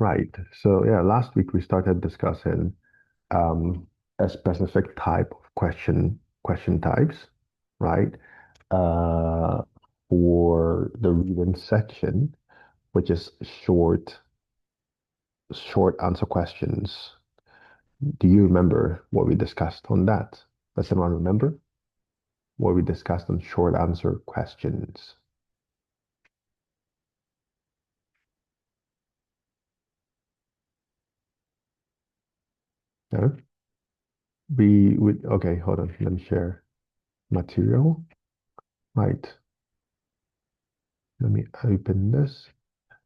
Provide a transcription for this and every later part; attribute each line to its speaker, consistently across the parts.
Speaker 1: Right. So yeah, last week we started discussing um, a specific type of question types, right? Uh, for the reading section, which is short answer questions. Do you remember what we discussed on that? Does anyone remember what we discussed on short answer questions? No? Okay, hold on. Let me share material. Right. Let me open this.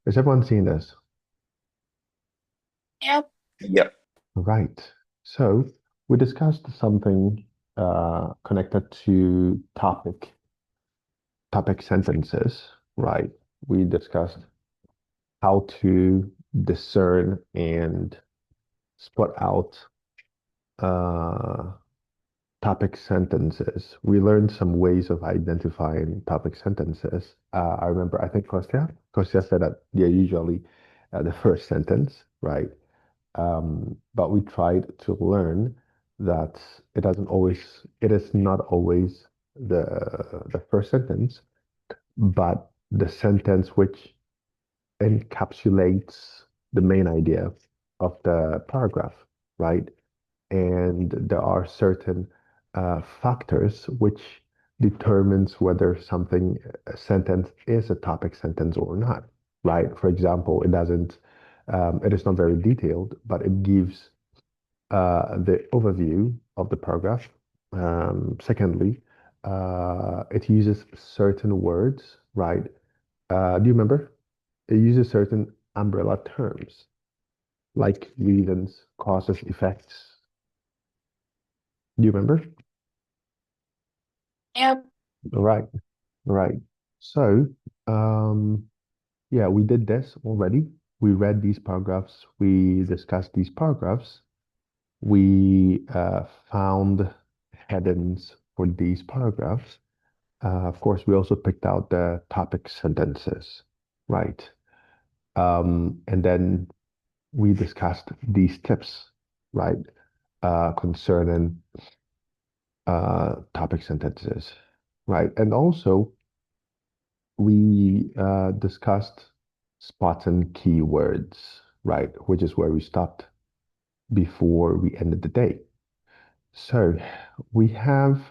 Speaker 1: Is everyone seeing this?
Speaker 2: Yep.
Speaker 3: Yep.
Speaker 1: Right. So we discussed something connected to topic sentences, right? We discussed how to discern and spot out uh, topic sentences. We learned some ways of identifying topic sentences. I remember, I think Kostya said that they're usually the first sentence, right? But we tried to learn that it is not always the first sentence, but the sentence which encapsulates the main idea of the paragraph, right? And there are certain factors which determines whether a sentence is a topic sentence or not, right? For example, it is not very detailed, but it gives the overview of the paragraph. Secondly, it uses certain words, right? Do you remember? It uses certain umbrella terms like reasons, causes, effects. Do you remember?
Speaker 2: Yep.
Speaker 1: Right, right. So, yeah, we did this already. We read these paragraphs. We discussed these paragraphs. We found headings for these paragraphs. Of course, we also picked out the topic sentences, right? And then we discussed these tips, right? Concerning topic sentences, right? And also we discussed spotting keywords, right? Which is where we stopped before we ended the day. So we have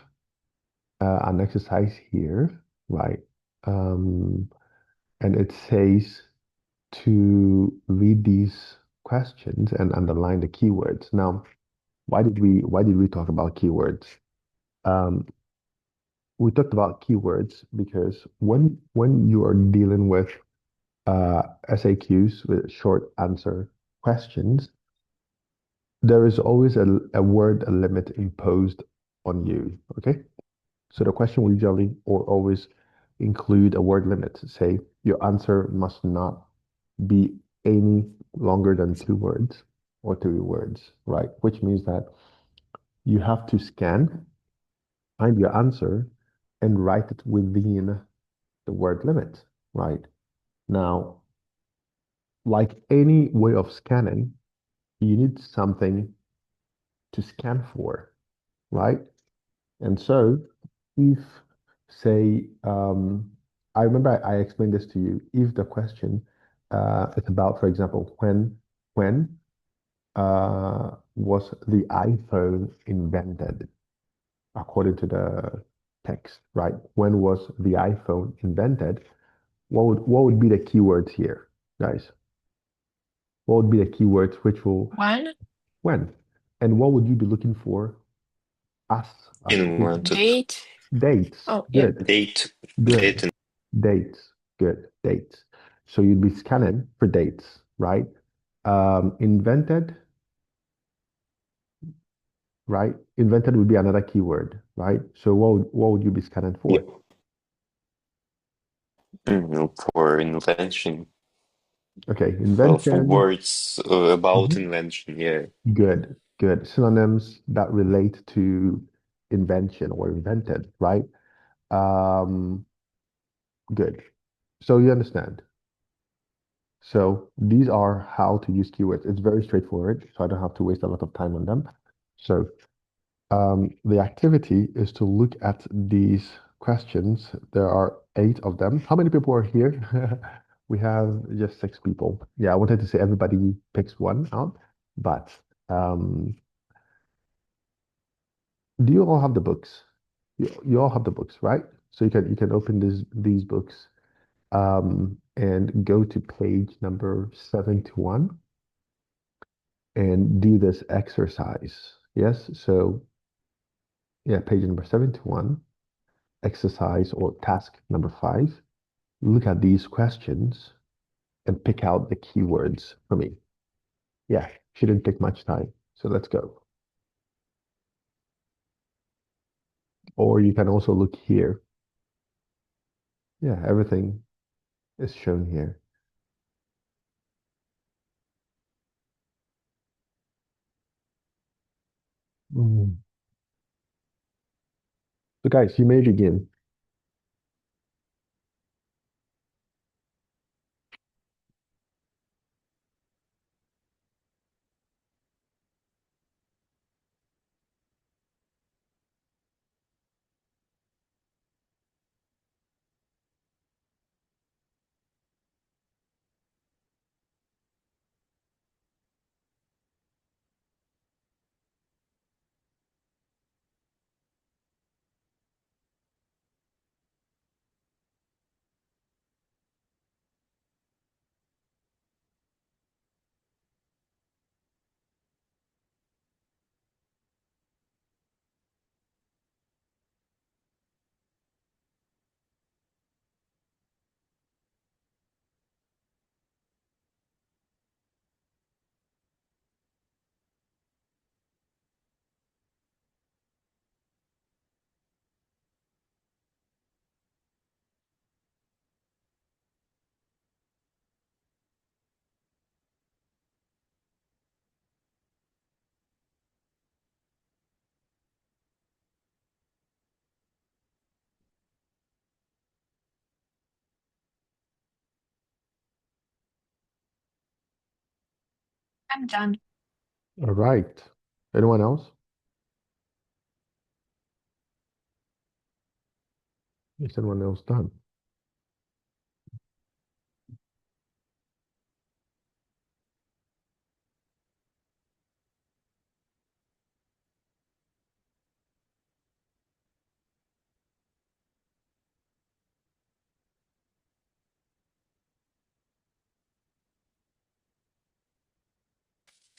Speaker 1: an exercise here, right? And it says to read these questions and underline the keywords. Now, why did we talk about keywords? Um, we talked about keywords because when you are dealing with SAQs with short answer questions, there is always a word limit imposed on you. Okay, so the question will usually or always include a word limit. Say your answer must not be any longer than 2 words or 3 words, right? Which means that you have to scan, find your answer, and write it within the word limit, right? Now, like any way of scanning, you need something to scan for, right? And so, if, say, I remember I explained this to you. If the question is about, for example, when was the iPhone invented? According to the text, right? When was the iPhone invented? What would be the keywords here, guys? What would be the keywords which will when? And what would you be looking for us as
Speaker 3: Invented.
Speaker 2: Date.
Speaker 1: dates?
Speaker 2: Oh, yeah.
Speaker 1: Good,
Speaker 3: Date.
Speaker 1: good.
Speaker 3: Date.
Speaker 1: Dates. Good. Dates. So you'd be scanning for dates, right? Invented, right? Invented would be another keyword, right? So what would you be scanning for?
Speaker 3: Yep. For invention.
Speaker 1: Okay,
Speaker 3: For
Speaker 1: invention.
Speaker 3: words about
Speaker 1: Mhm.
Speaker 3: invention. Yeah.
Speaker 1: Good, good. Synonyms that relate to invention or invented, right? Um, good. So you understand. So these are how to use keywords. It's very straightforward, so I don't have to waste a lot of time on them. So the activity is to look at these questions. There are 8 of them. How many people are here? We have just 6 people. Yeah, I wanted to say everybody picks one out, but do you all have the books? You all have the books, right? So you can open these books and go to page number 71 and do this exercise. Yes, so yeah, page number 71, exercise or task number 5. Look at these questions and pick out the keywords for me. Yeah, shouldn't take much time. So let's go. Or you can also look here. Yeah, everything is shown here. Mm. So guys, you may begin.
Speaker 2: I'm done.
Speaker 1: All right. Anyone else? Is anyone else done?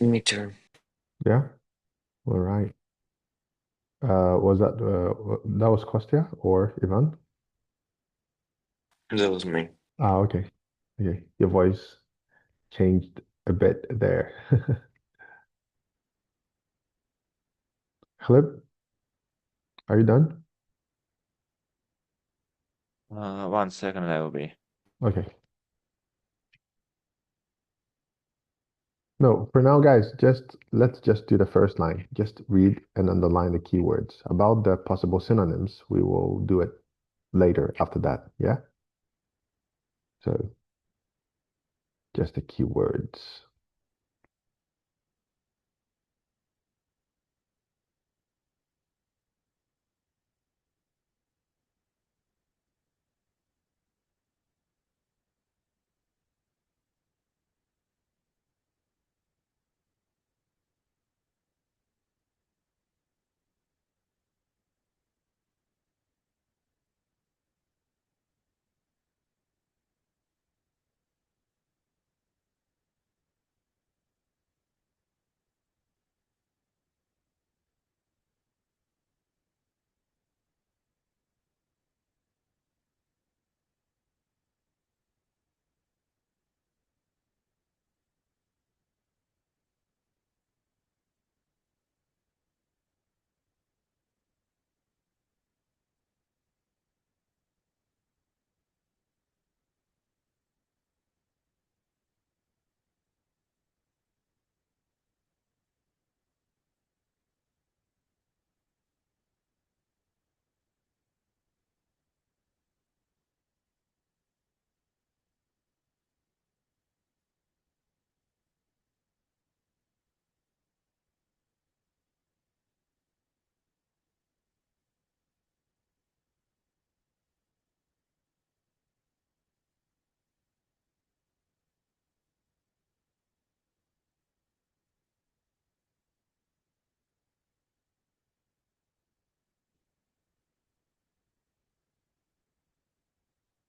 Speaker 3: Me too.
Speaker 1: Yeah. All right. Was that was Kostya or Ivan?
Speaker 3: That was me.
Speaker 1: Ah, okay. Okay. Your voice changed a bit there. Khalib, are you done?
Speaker 4: 1 second, I will be.
Speaker 1: Okay. No, for now, guys, let's just do the first line. Just read and underline the keywords. About the possible synonyms, we will do it later after that. Yeah? So just the keywords.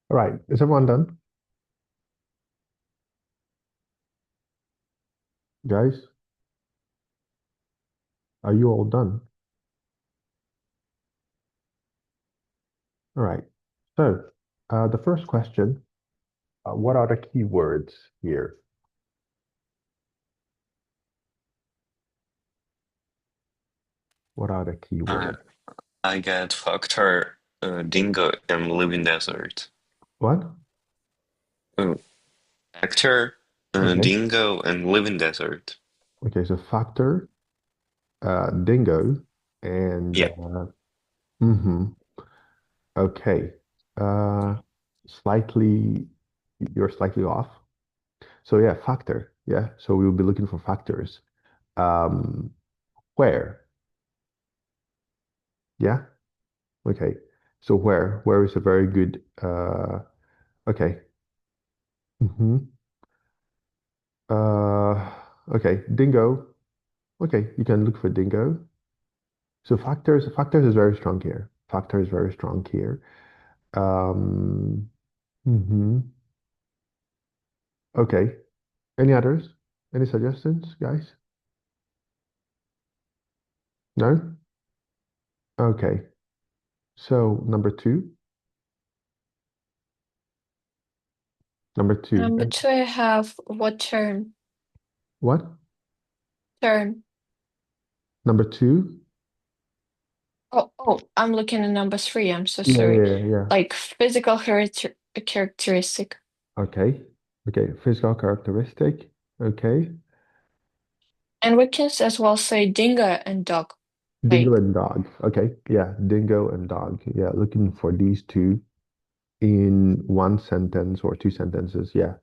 Speaker 1: All right, is everyone done? Guys, are you all done? All right, so the first question, what are the keywords here? What are the keywords?
Speaker 3: I get factor, dingo, and living desert.
Speaker 1: What?
Speaker 3: Actor,
Speaker 1: Okay.
Speaker 3: dingo, and living desert.
Speaker 1: Okay, so factor, dingo, and
Speaker 3: Yeah.
Speaker 1: Okay. You're slightly off. So yeah, factor. Yeah, so we'll be looking for factors. Where? Yeah. Okay. So where is a very good okay. Okay, dingo. Okay, you can look for dingo. So factors is very strong here. Factor is very strong here. Um, Okay. Any others? Any suggestions, guys? No? Okay. So number two. Number two.
Speaker 2: Number two, I have what term?
Speaker 1: What?
Speaker 2: Term.
Speaker 1: Number two?
Speaker 2: Oh, I'm looking at number three. I'm so
Speaker 1: Yeah,
Speaker 2: sorry.
Speaker 1: yeah.
Speaker 2: Like physical characteristic.
Speaker 1: Okay. Okay. Physical characteristic. Okay.
Speaker 2: And we can as well say dingo and dog.
Speaker 1: Dingo
Speaker 2: Like,
Speaker 1: and dog. Okay. Yeah. Dingo and dog. Yeah. Looking for these two in one sentence or two sentences. Yeah.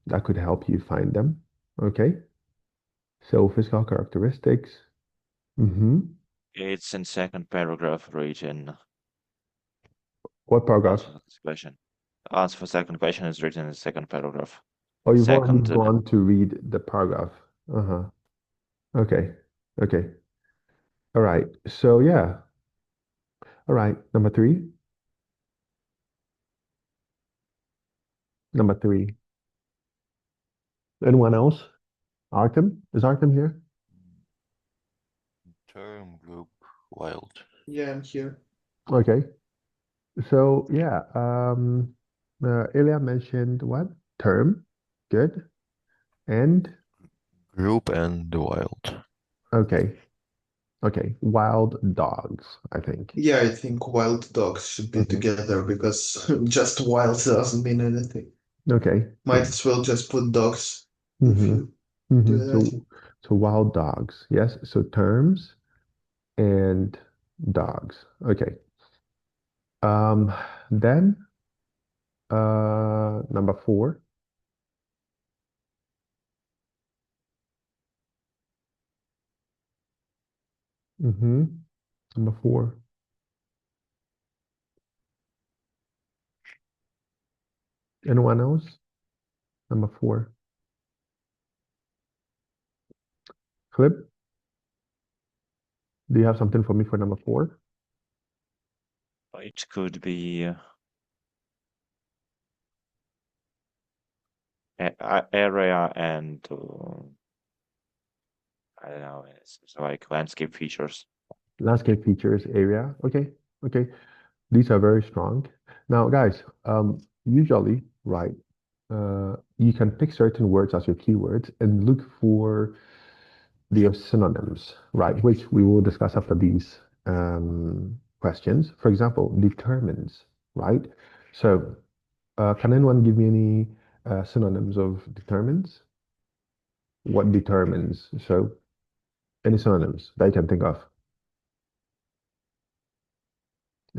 Speaker 1: That could help you find them. Okay. So physical characteristics.
Speaker 4: It's in second paragraph written.
Speaker 1: What paragraph?
Speaker 4: Answer for this question. The answer for second question is written in the second paragraph.
Speaker 1: Oh, you've already
Speaker 4: Second,
Speaker 1: gone to read the paragraph. Okay. Okay. All right. So yeah. All right. Number three. Number three. Anyone else? Artem? Is Artem here?
Speaker 5: Term, group, wild.
Speaker 6: Yeah, I'm here.
Speaker 1: Okay. So yeah. Ilya mentioned what? Term. Good. And
Speaker 5: Group and the wild.
Speaker 1: okay. Okay. Wild dogs, I think.
Speaker 6: Yeah, I think wild dogs should be together because just wild doesn't mean anything.
Speaker 1: Okay.
Speaker 6: Might as well just put dogs if you do that.
Speaker 1: So wild dogs. Yes. So terms and dogs. Okay. Then number four. Number four. Anyone else? Number four. Clip. Do you have something for me for number four?
Speaker 4: it could be area and I don't know. It's like landscape features.
Speaker 1: Landscape features, area. Okay. Okay. These are very strong. Now, guys, usually, right, you can pick certain words as your keywords and look for their synonyms, right, which we will discuss after these questions. For example, determines, right? So, can anyone give me any synonyms of determines? What determines? So, any synonyms that you can think of?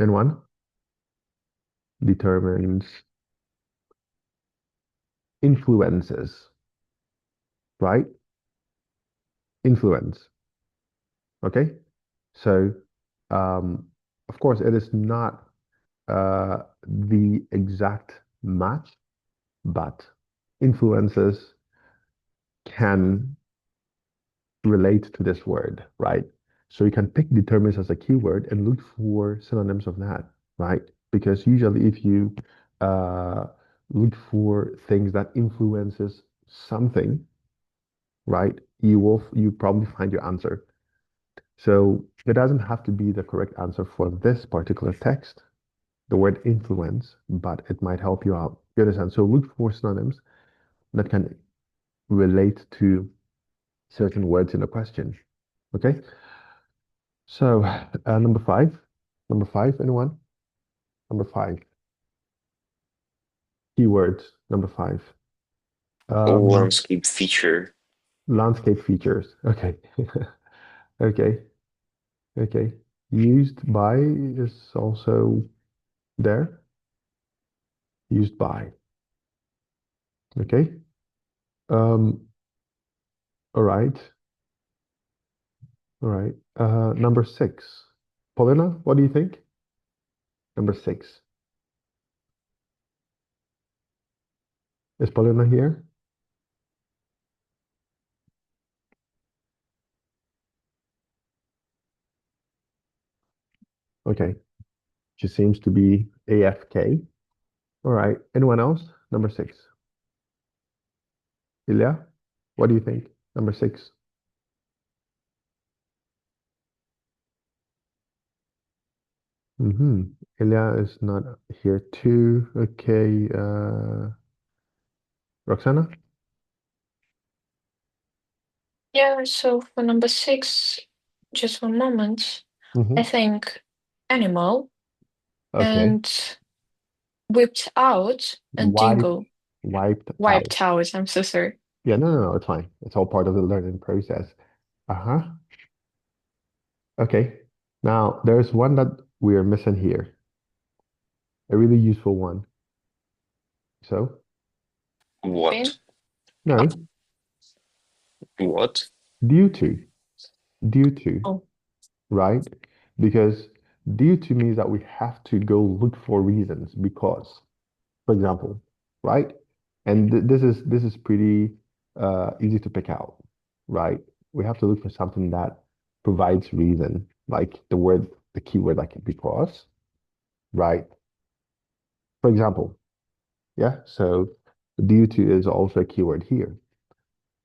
Speaker 1: Anyone? Determines. Influences, right? Influence. Okay. So, of course, it is not the exact match, but influences can relate to this word, right? So you can pick determines as a keyword and look for synonyms of that, right? Because usually if you look for things that influences something, right? You probably find your answer. So it doesn't have to be the correct answer for this particular text, the word influence, but it might help you out. You understand? So look for synonyms that can relate to certain words in a question. Okay? So number five, anyone? Number five. Keywords, number five.
Speaker 3: Landscape feature.
Speaker 1: Landscape features. Okay. Okay. Okay. Used by is also there. Used by. Okay. All right. All right. Number six. Paulina, what do you think? Number six. Is Paulina here? Okay. She seems to be AFK. All right. Anyone else? Number six. Ilya, what do you think? Number six. Ilya is not here too. Okay. Roxana?
Speaker 2: Yeah, so for number 6, just one moment. I think animal
Speaker 1: Okay.
Speaker 2: and whipped out and dingo.
Speaker 1: Wiped out.
Speaker 2: Out, I'm so sorry.
Speaker 1: Yeah, no, it's fine. It's all part of the learning process. Uh-huh. Okay. Now, there's one that we are missing here. A really useful one. So,
Speaker 3: What?
Speaker 1: no,
Speaker 3: What?
Speaker 1: due to. Due to,
Speaker 2: Oh.
Speaker 1: right? Because due to means that we have to go look for reasons because, for example, right? And this is pretty easy to pick out, right? We have to look for something that provides reason, like the keyword like because, right? For example, yeah, so due to is also a keyword here.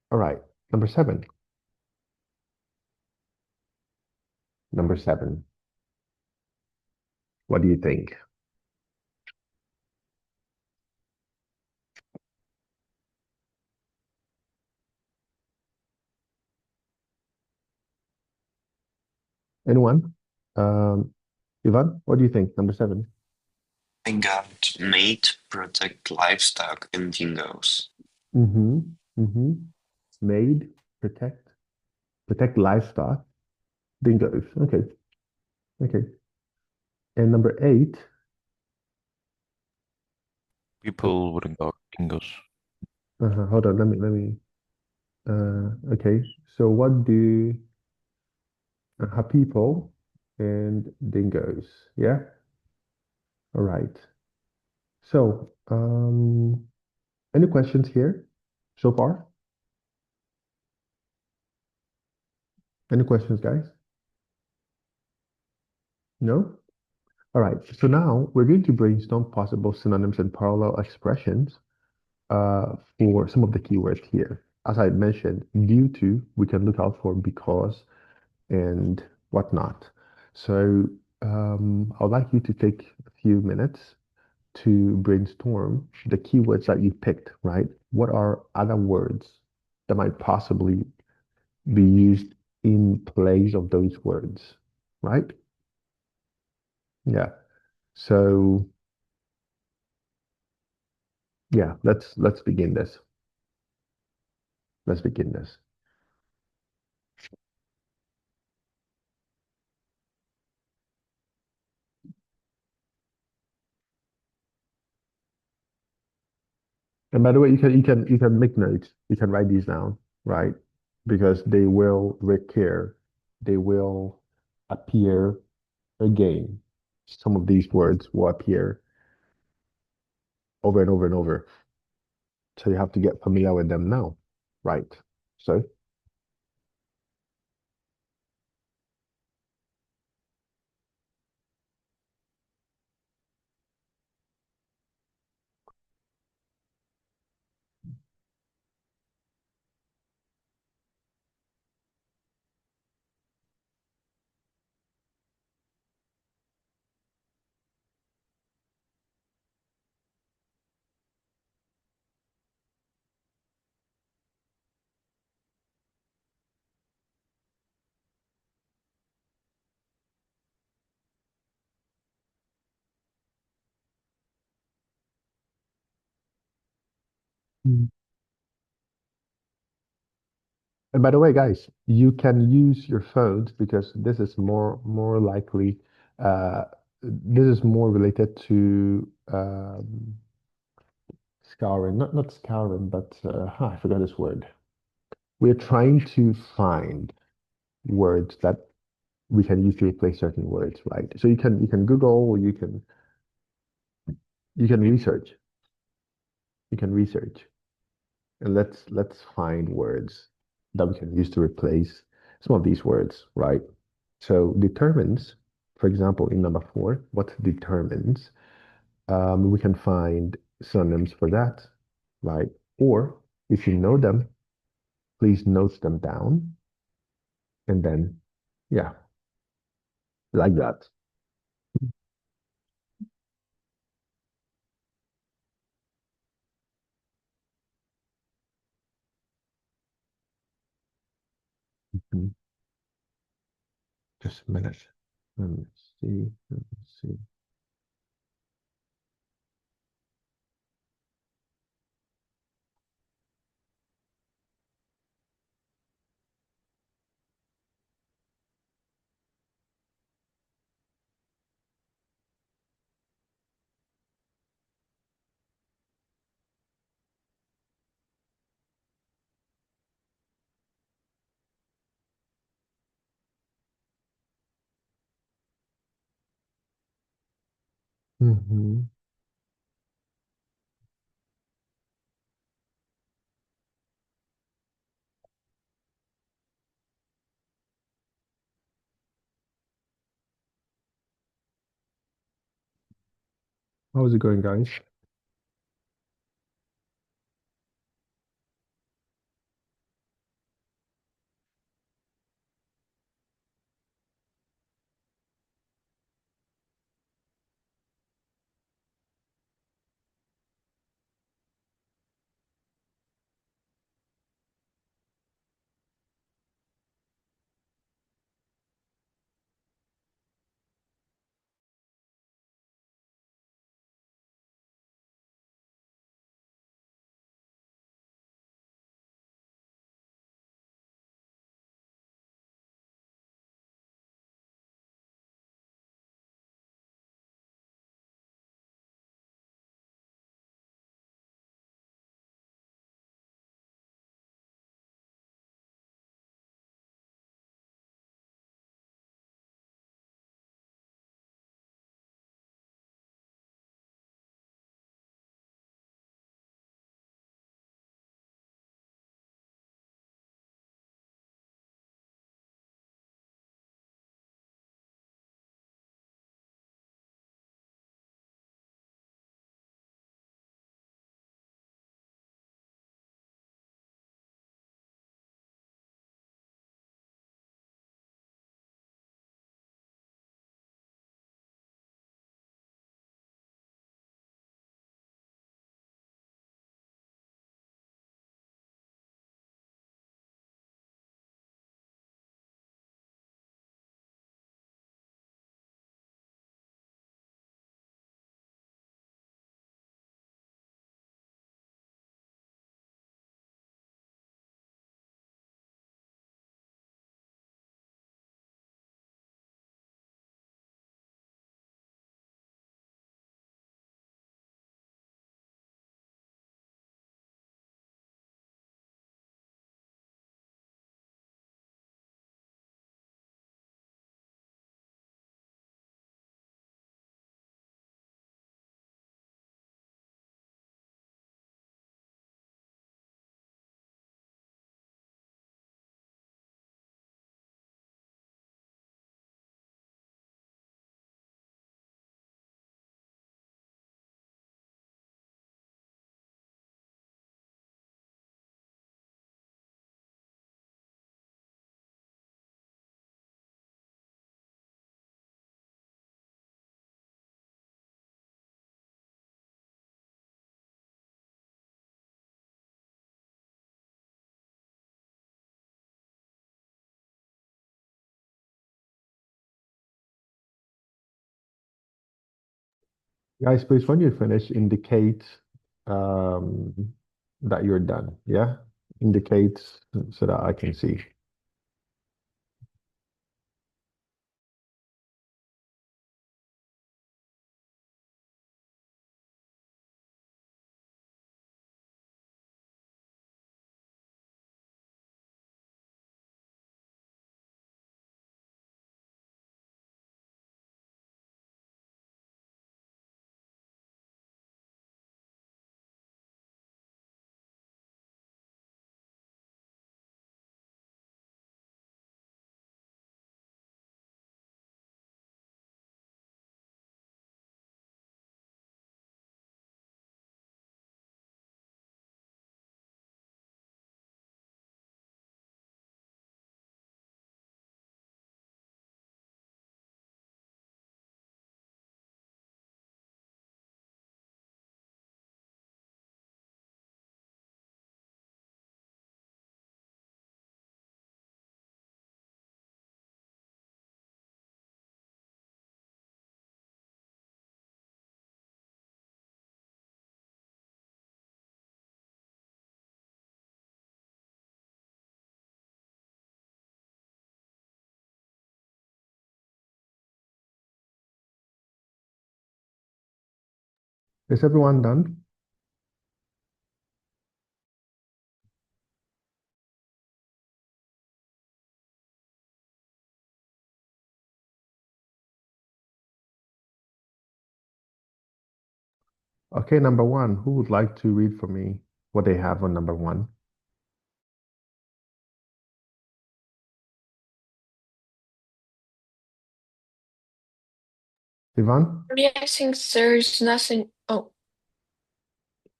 Speaker 1: All right, number seven. Number seven. What do you think? Anyone? Ivan, what do you think? Number seven.
Speaker 3: I got mate, protect livestock and dingoes.
Speaker 1: Made, protect livestock, dingoes. Okay. Okay. And number eight.
Speaker 5: People with dingoes.
Speaker 1: Hold on, let me. Okay. So what do people and dingoes? Yeah. All right. So, any questions here so far? Any questions, guys? No? All right. So now we're going to brainstorm possible synonyms and parallel expressions for some of the keywords here. As I mentioned, due to, we can look out for because and whatnot. So I'd like you to take a few minutes to brainstorm the keywords that you picked, right? What are other words that might possibly be used in place of those words, right? Yeah. So yeah, let's begin this. Let's begin this. And by the way, you can make notes. You can write these down, right? Because they will recur. They will appear again. Some of these words will appear over and over and over. So you have to get familiar with them now, right? So And by the way, guys, you can use your phones because this is more likely, this is more related to scouring, not scouring, but I forgot this word. We're trying to find words that we can use to replace certain words, right? So you can Google, or you can research. You can research, and let's find words that we can use to replace some of these words, right? So determines, for example, in number 4, what determines? We can find synonyms for that, right? Or if you know them, please note them down, and then, yeah, like that. Mhm. Just a minute. Let me see. Let me see. Mm-hmm. How's it going, guys? Guys, please, when you finish, indicate um, that you're done. Yeah, indicates so that I can see. Is everyone done? Okay, number one. Who would like to read for me what they have on number one? Ivan?
Speaker 2: Yeah, I think there's nothing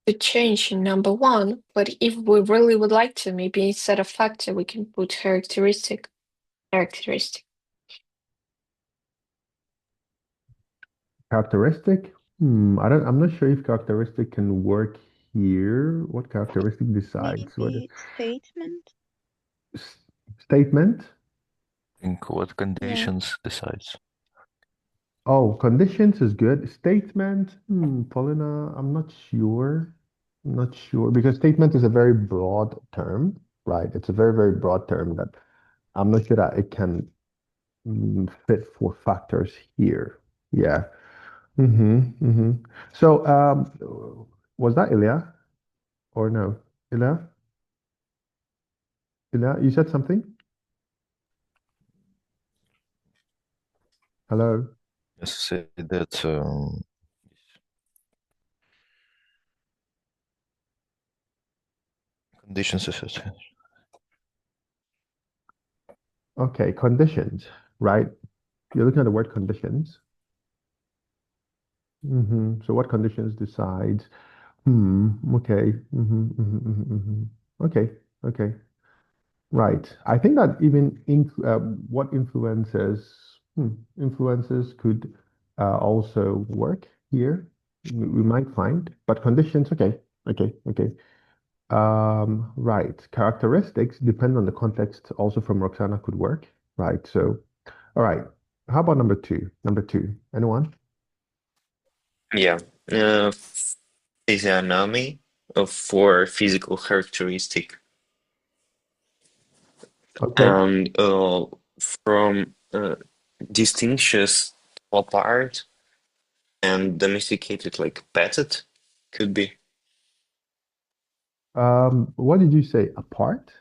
Speaker 2: to change in number one, but if we really would like to, maybe instead of factor, we can put characteristic.
Speaker 1: Characteristic? I'm not sure if characteristic can work here. What characteristic decides whether
Speaker 7: Maybe statement.
Speaker 1: statement?
Speaker 5: Think what conditions decides.
Speaker 1: Oh, conditions is good. Statement, Paulina, I'm not sure. I'm not sure because statement is a very broad term, right? It's a very, very broad term that I'm not sure that it can fit for factors here. Yeah. So, was that Ilya or no? Ilya? Ilya, you said something? Hello?
Speaker 5: Yes, say that conditions associated.
Speaker 1: Okay, conditions, right? You're looking at the word conditions. So what conditions decides? Okay. Okay. Right. I think that even what influences could also work here. We might find, but conditions, okay. Right. Characteristics depend on the context also from Roxana could work. Right. So, all right. How about number two? Number two. Anyone?
Speaker 3: Yeah. Physiognomy for physical characteristic.
Speaker 1: Okay.
Speaker 3: And from distinguishes apart and domesticated, like petted, could be.
Speaker 1: What did you say? Apart?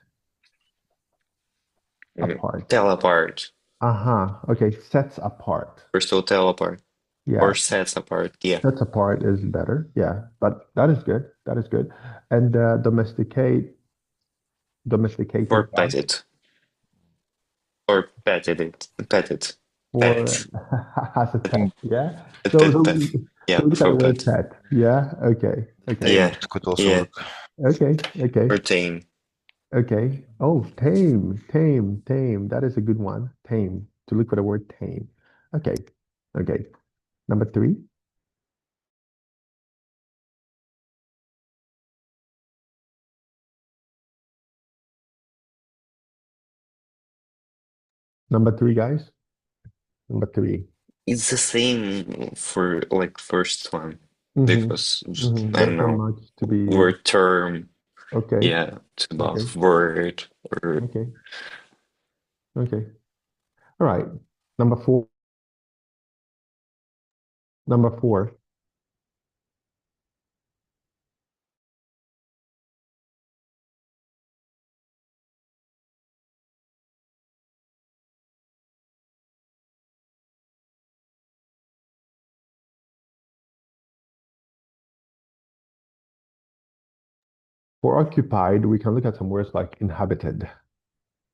Speaker 1: Apart.
Speaker 3: Tell apart.
Speaker 1: Okay. Sets apart.
Speaker 3: Or still tell apart.
Speaker 1: Yeah.
Speaker 3: Or sets apart. Yeah.
Speaker 1: Sets apart is better. Yeah. But that is good. That is good. And domesticated.
Speaker 3: Or petted. Or petted it. Petted.
Speaker 1: Or
Speaker 3: Pet.
Speaker 1: as a pet. Yeah.
Speaker 3: Pet,
Speaker 1: So,
Speaker 3: pet,
Speaker 1: so
Speaker 3: pet.
Speaker 1: we
Speaker 3: Yeah,
Speaker 1: look at
Speaker 3: for
Speaker 1: the word
Speaker 3: pet.
Speaker 1: pet. Yeah. Okay.
Speaker 3: Yeah.
Speaker 5: It could also
Speaker 3: Yeah.
Speaker 5: work.
Speaker 1: Okay.
Speaker 3: Or tame.
Speaker 1: Okay. Oh, tame. That is a good one. Tame. To look for the word tame. Okay. Number three. Number three, guys. Number three.
Speaker 3: It's the same for like first one.
Speaker 1: Mhm.
Speaker 3: Because I
Speaker 1: There's
Speaker 3: don't
Speaker 1: not
Speaker 3: know.
Speaker 1: much to be.
Speaker 3: Word term
Speaker 1: Okay.
Speaker 3: Yeah, it's about
Speaker 1: Okay.
Speaker 3: word or
Speaker 1: Okay. Okay. All right. Number four. Number four. For occupied, we can look at some words like inhabited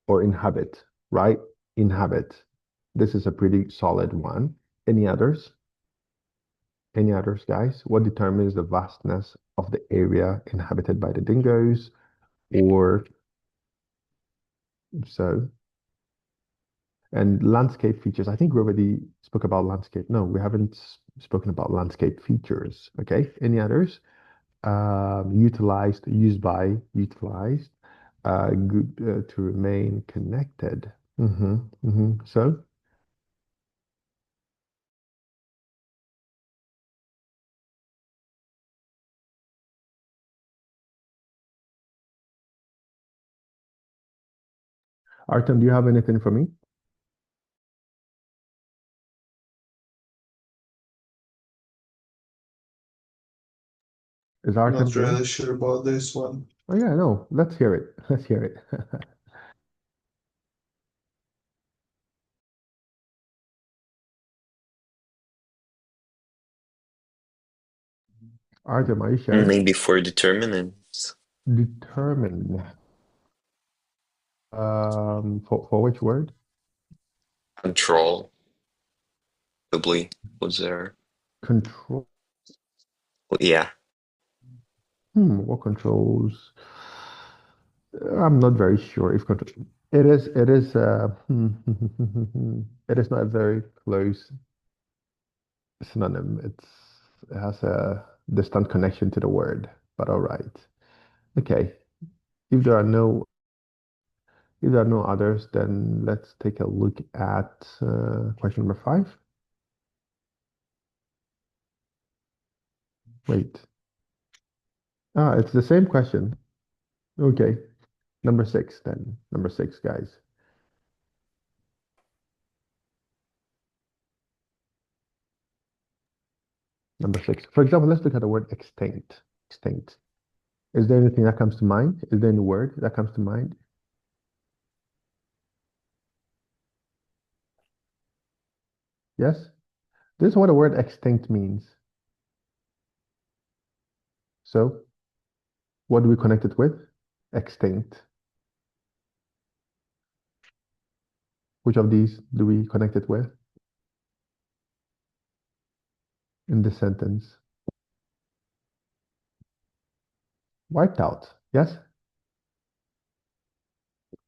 Speaker 1: or inhabit, right? Inhabit. This is a pretty solid one. Any others? Any others, guys? What determines the vastness of the area inhabited by the dingoes? Or so. And landscape features. I think we already spoke about landscape. No, we haven't spoken about landscape features. Okay. Any others? Utilized, used by, utilized. Good to remain connected. So, Artem, do you have anything for me? Is Artem
Speaker 6: Not
Speaker 1: there?
Speaker 6: really sure about this one.
Speaker 1: Oh yeah, no. Let's hear it. Let's hear it. Artem, are you sharing?
Speaker 3: maybe for determinants.
Speaker 1: Determine. For which word?
Speaker 3: Control. Probably was there.
Speaker 1: Control.
Speaker 3: Yeah.
Speaker 1: What controls? I'm not very sure if control. It is. It is. It is not a very close synonym. It has a distant connection to the word. But all right. Okay. If there are no others, then let's take a look at question number 5. Wait. It's the same question. Okay. Number 6 then. Number 6, guys. Number 6. For example, let's look at the word extinct. Extinct. Is there anything that comes to mind? Is there any word that comes to mind? Yes? This is what the word extinct means. So, what do we connect it with? Extinct. Which of these do we connect it with in this sentence? Wiped out. Yes?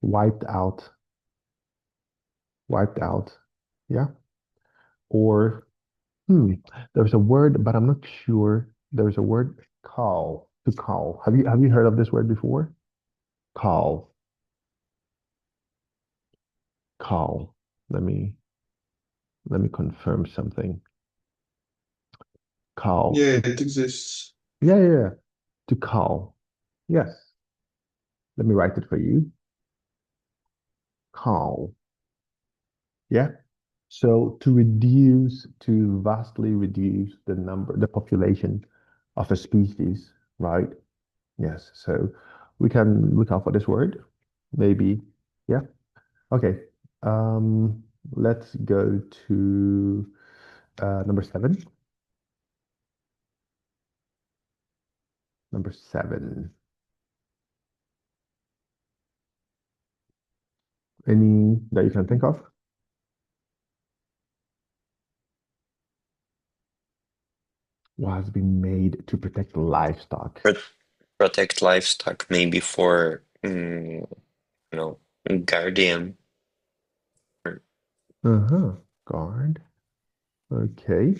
Speaker 1: Wiped out. Wiped out. Yeah? Or, there's a word, but I'm not sure. There's a word, call. To call. Have you heard of this word before? Call. Call. Let me confirm something. Call.
Speaker 6: Yeah, it exists.
Speaker 1: Yeah. To call. Yes. Let me write it for you. Call. Yeah. So to vastly reduce the population of a species, right? Yes. So we can look out for this word. Maybe. Yeah. Okay. Let's go to number 7. Number 7. Any that you can think of? What has been made to protect livestock?
Speaker 3: Protect livestock, maybe for guardian.
Speaker 1: Guard. Okay.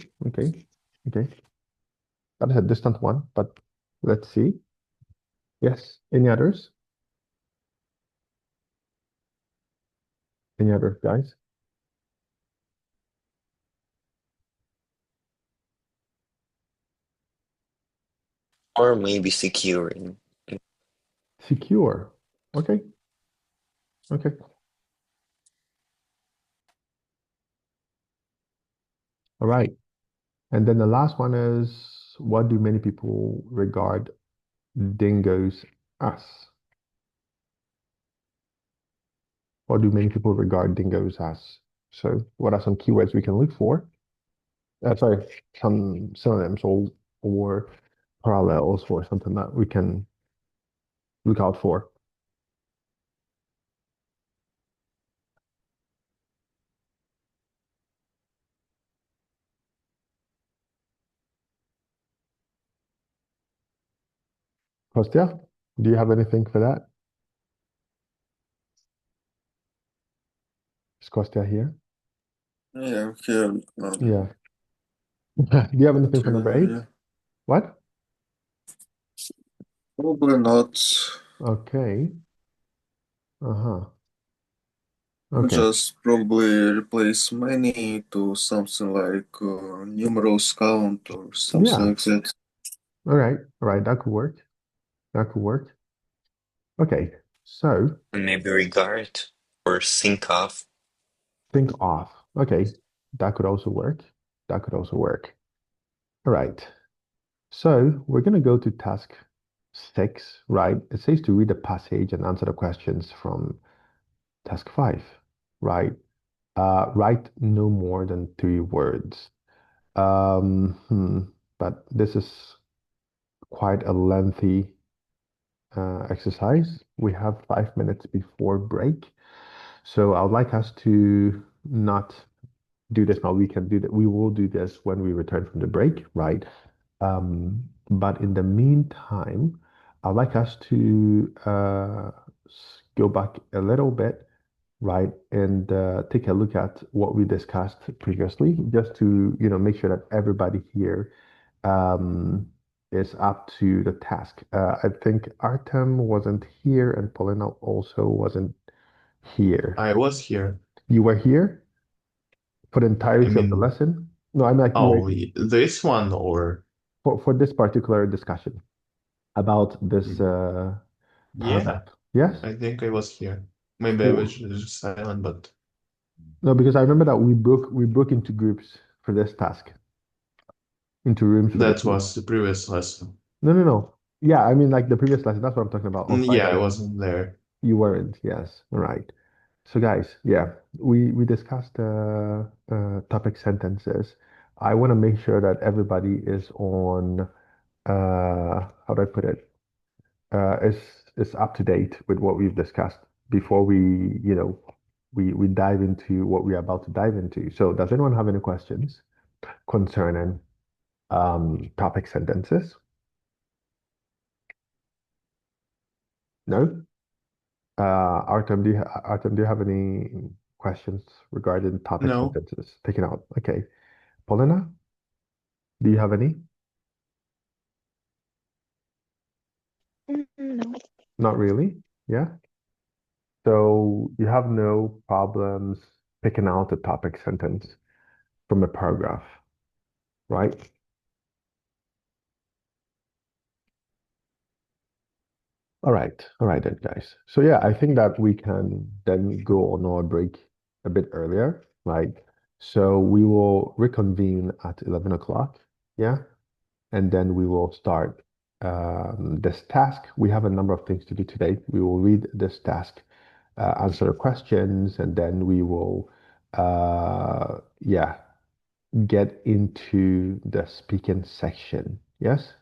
Speaker 1: That is a distant one, but let's see. Yes. Any others? Any others, guys?
Speaker 3: Or maybe securing.
Speaker 1: secure. Okay. Okay. All right. And then the last one is, what do many people regard dingoes as? What do many people regard dingoes as? So what are some keywords we can look for? Sorry, some synonyms or parallels for something that we can look out for. Kostya, do you have anything for that? Is Kostya here?
Speaker 7: Yeah, I'm here.
Speaker 1: Yeah. Do you have anything for number 8?
Speaker 7: Yeah.
Speaker 1: What?
Speaker 7: Probably not.
Speaker 1: Okay. Uh-huh. Okay.
Speaker 7: Just probably replace many to something like numerals count or something
Speaker 1: Yeah.
Speaker 7: like that.
Speaker 1: All right. All right. That could work. That could work. Okay. So
Speaker 3: And maybe regard or think of.
Speaker 1: think of. Okay. That could also work. That could also work. All right. So we're going to go to task 6, right? It says to read the passage and answer the questions from task 5, right? Write no more than 3 words. But this is quite a lengthy exercise. We have 5 minutes before break. So I would like us to not do this now. We can do that. We will do this when we return from the break, right? But in the meantime, I'd like us to go back a little bit, right, and take a look at what we discussed previously, just to make sure that everybody here is up to the task. I think Artem wasn't here and Paulina also wasn't here.
Speaker 6: I was here.
Speaker 1: You were here for the entirety of the
Speaker 6: mean-
Speaker 1: lesson? No, I mean like you were
Speaker 6: This one or
Speaker 1: for this particular discussion about this
Speaker 6: yeah,
Speaker 1: paragraph. Yes?
Speaker 6: I think I was here. Maybe I
Speaker 1: Cool.
Speaker 6: was just silent, but
Speaker 1: No, because I remember that we broke into groups for this task. Into rooms for
Speaker 6: that
Speaker 1: this.
Speaker 6: was the previous lesson.
Speaker 1: No. Yeah, I mean like the previous lesson. That's what I'm talking about. On
Speaker 6: Yeah, I
Speaker 1: Friday.
Speaker 6: wasn't there.
Speaker 1: You weren't, yes. All right. So guys, yeah, we discussed topic sentences. I want to make sure that everybody is on how do I put it? Is up to date with what we've discussed before we dive into what we're about to dive into. So does anyone have any questions concerning topic sentences? No? Artem, do you have any questions regarding topic
Speaker 6: No.
Speaker 1: sentences? Taken out. Okay. Paulina, do you have any?
Speaker 2: No.
Speaker 1: Not really. Yeah. So you have no problems picking out a topic sentence from a paragraph, right? All right then, guys. So yeah, I think that we can then go on our break a bit earlier, right? So we will reconvene at 11 o'clock, yeah? And then we will start this task. We have a number of things to do today. We will read this task, answer questions, and then we will, get into the speaking section. Yes?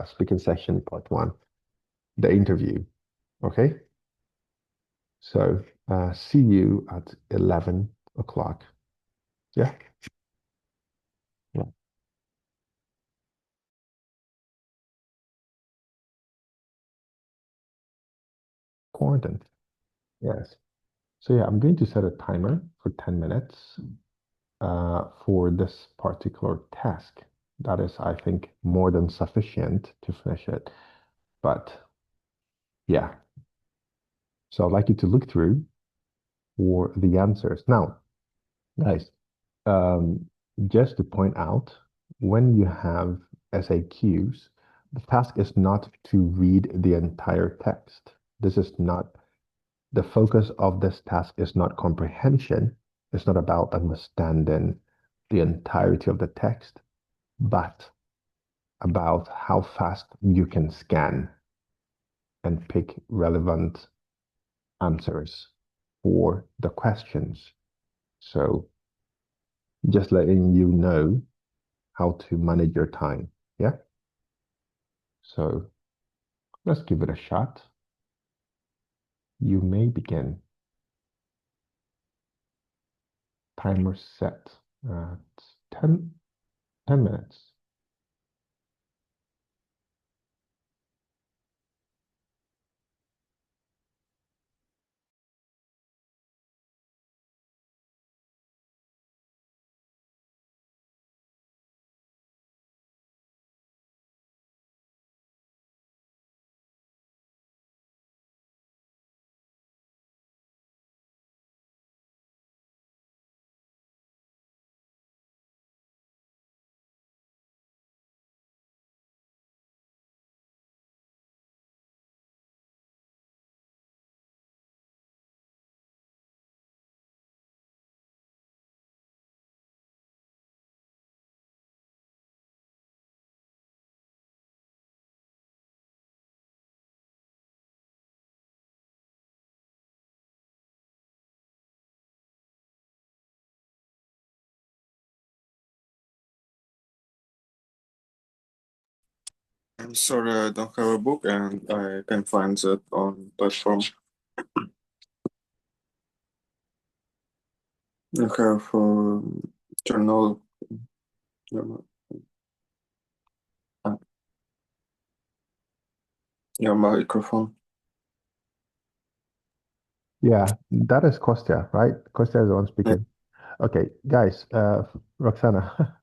Speaker 1: Speaking section part 1, the interview. Okay? So see you at 11 o'clock. Yeah? Yeah. Quarantine. Yes. So yeah, I'm going to set a timer for 10 minutes for this particular task. That is, I think, more than sufficient to finish it. But yeah. So I'd like you to look through for the answers. Now, guys, just to point out, when you have SAQs, the task is not to read the entire text. This is not, the focus of this task is not comprehension. It's not about understanding the entirety of the text, but about how fast you can scan and pick relevant answers for the questions. So just letting you know how to manage your time. Yeah. So let's give it a shot. You may begin. Timer set at 10 minutes.
Speaker 7: I'm sorry, I don't have a book and I can find that on platform. I have journal. Your microphone.
Speaker 1: Yeah, that is Kostya, right? Kostya is the one speaking. Okay, guys, Roxana,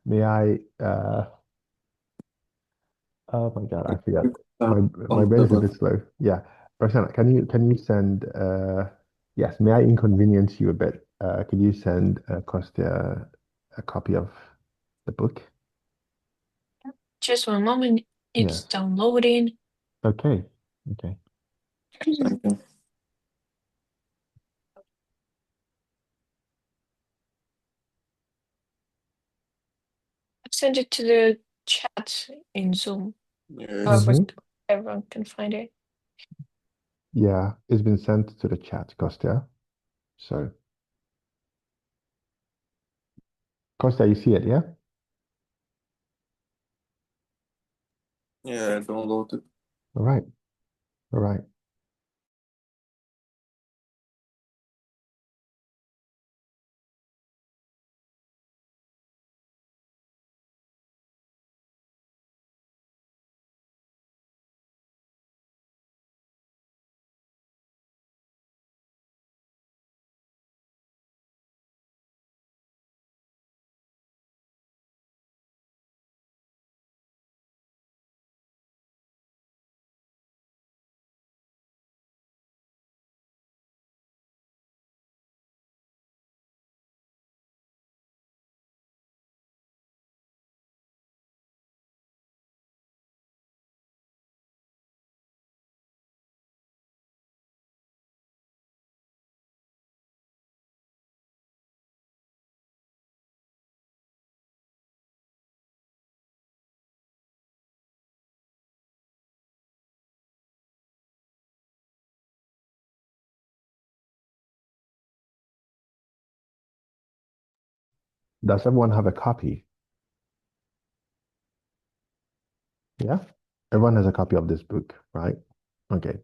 Speaker 1: may I, oh my God, I forgot. My brain is a bit slow. Yeah, Roxana, can you send, yes, may I inconvenience you a bit? Could you send Kostya a copy of the book?
Speaker 2: Just one moment. It's
Speaker 1: Yes.
Speaker 2: downloading.
Speaker 1: Okay, okay.
Speaker 7: Thank you.
Speaker 2: I've sent it to the chat in Zoom.
Speaker 7: Yes.
Speaker 2: However,
Speaker 1: Mhm.
Speaker 2: everyone can find it.
Speaker 1: Yeah, it's been sent to the chat, Kostya. So, Kostya, you see it, yeah?
Speaker 7: Yeah, I downloaded.
Speaker 1: All right, all right. Does everyone have a copy? Yeah? Everyone has a copy of this book, right? Okay.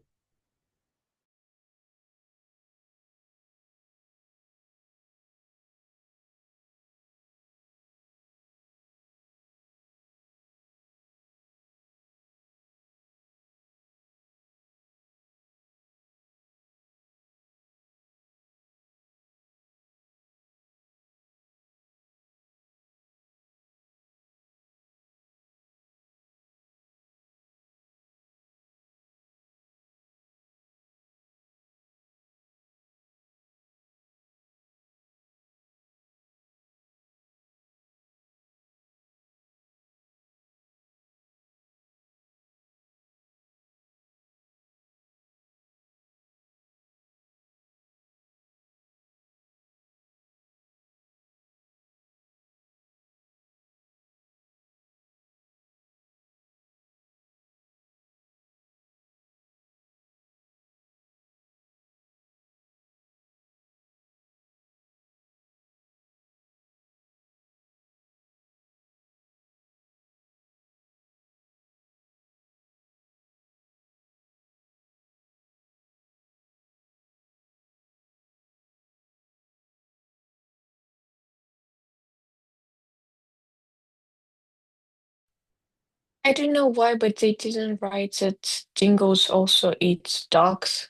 Speaker 2: I don't know why, but they didn't write that dingoes also eat dogs.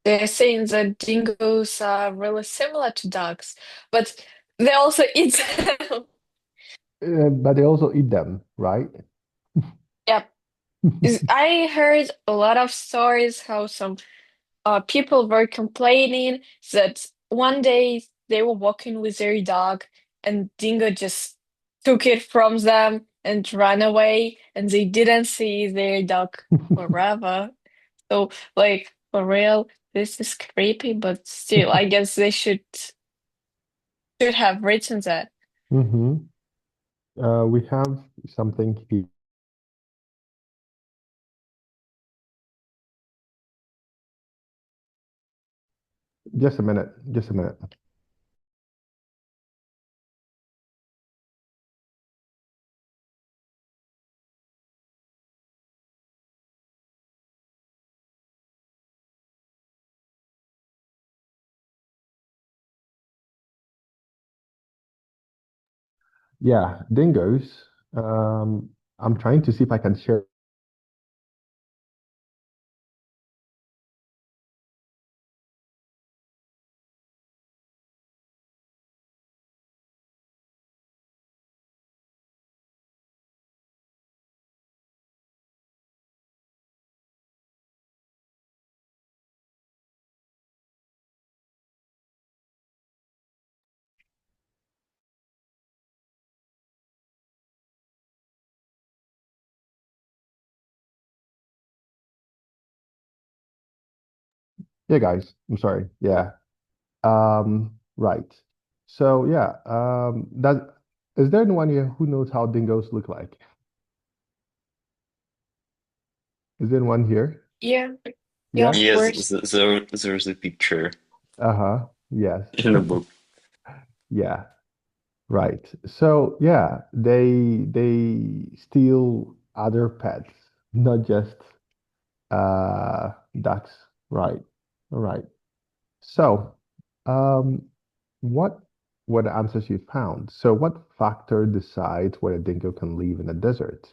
Speaker 2: They're saying that dingoes are really similar to dogs, but they also eat them.
Speaker 1: But they also eat them, right?
Speaker 2: Yep. I heard a lot of stories how some people were complaining that one day they were walking with their dog and dingo just took it from them and ran away, and they didn't see their dog forever. So, like, for real, this is creepy, but still, I guess they should have written that.
Speaker 1: Mm-hmm. We have something here. Just a minute, just a minute. Yeah, dingoes. I'm trying to see if I can share. Yeah, guys, I'm sorry. Yeah. Right. So yeah, that is there anyone here who knows how dingoes look like? Is there anyone here?
Speaker 2: Yeah,
Speaker 1: Yeah?
Speaker 2: of
Speaker 3: Yes,
Speaker 2: course.
Speaker 3: there's a picture
Speaker 1: Uh-huh. Yes.
Speaker 3: in the book.
Speaker 1: Yeah. Right. So yeah, they steal other pets, not just ducks. Right. All right. So, um, what were the answers you found? So, what factor decides whether a dingo can live in a desert?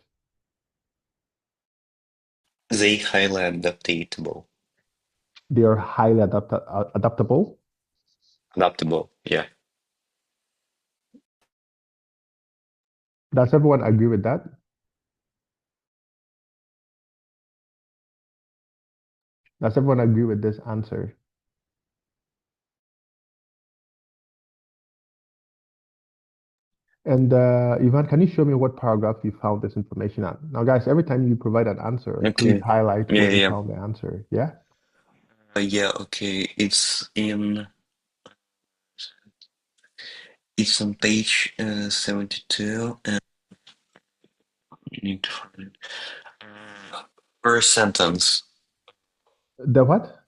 Speaker 3: They highly adaptable.
Speaker 1: They are highly adaptable.
Speaker 3: Adaptable, yeah.
Speaker 1: Does everyone agree with that? Does everyone agree with this answer? And Ivan, can you show me what paragraph you found this information on? Now, guys, every time you provide an answer, please
Speaker 3: Okay.
Speaker 1: highlight
Speaker 3: Yeah,
Speaker 1: where you
Speaker 3: yeah.
Speaker 1: found the answer. Yeah?
Speaker 3: Yeah, okay. It's on page 72, and you need to find it. First sentence.
Speaker 1: The what?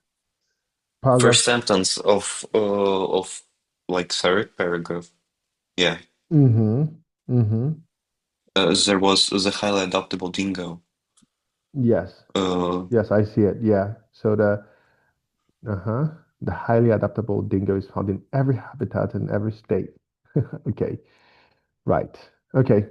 Speaker 1: Paragraph.
Speaker 3: First sentence of like third paragraph. Yeah.
Speaker 1: Mm-hmm. Mm-hmm.
Speaker 3: There was the highly adaptable dingo.
Speaker 1: Yes. Yes, I see it. Yeah. So the highly adaptable dingo is found in every habitat in every state. Okay. Right. Okay.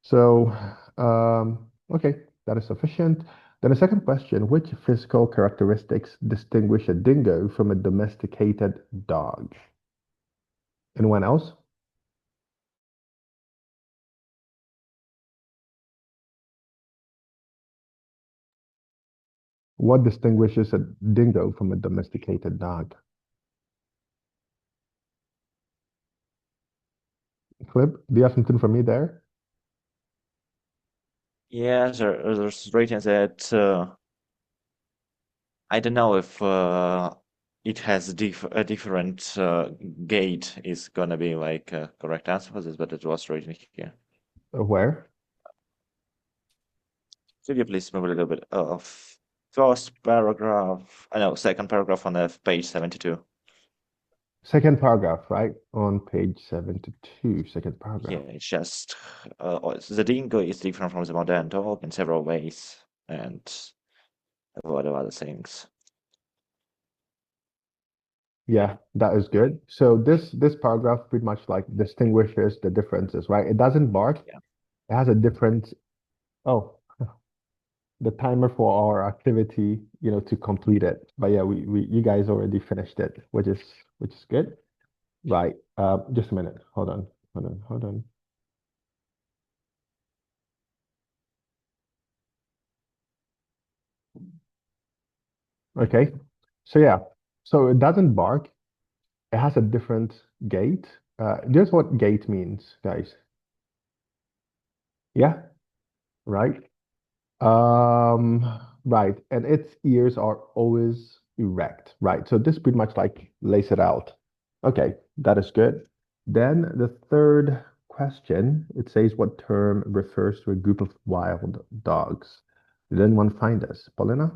Speaker 1: So, okay, that is sufficient. Then the second question, which physical characteristics distinguish a dingo from a domesticated dog? Anyone else? What distinguishes a dingo from a domesticated dog? Clip, do you have something for me there?
Speaker 4: Yeah, there's written that I don't know if it has a different gait is gonna be like a correct answer for this, but it was written here.
Speaker 1: Where?
Speaker 4: Could you please move a little bit of first paragraph? I know, second paragraph on page 72.
Speaker 1: Second paragraph, right? On page 72, second paragraph.
Speaker 4: Yeah, it's just the dingo is different from the modern dog in several ways, and a lot of other things.
Speaker 1: Yeah, that is good. So this paragraph pretty much like distinguishes the differences, right? It doesn't bark.
Speaker 4: Yeah.
Speaker 1: It has a different. Oh, the timer for our activity, to complete it. But yeah, you guys already finished it, which is good. Right. Just a minute. Hold on. Okay. So yeah. So it doesn't bark. It has a different gait. Here's what gait means, guys. Yeah. Right. Right. And its ears are always erect. Right. So this pretty much like lays it out. Okay, that is good. Then the third question, it says what term refers to a group of wild dogs? Did anyone find this? Paulina?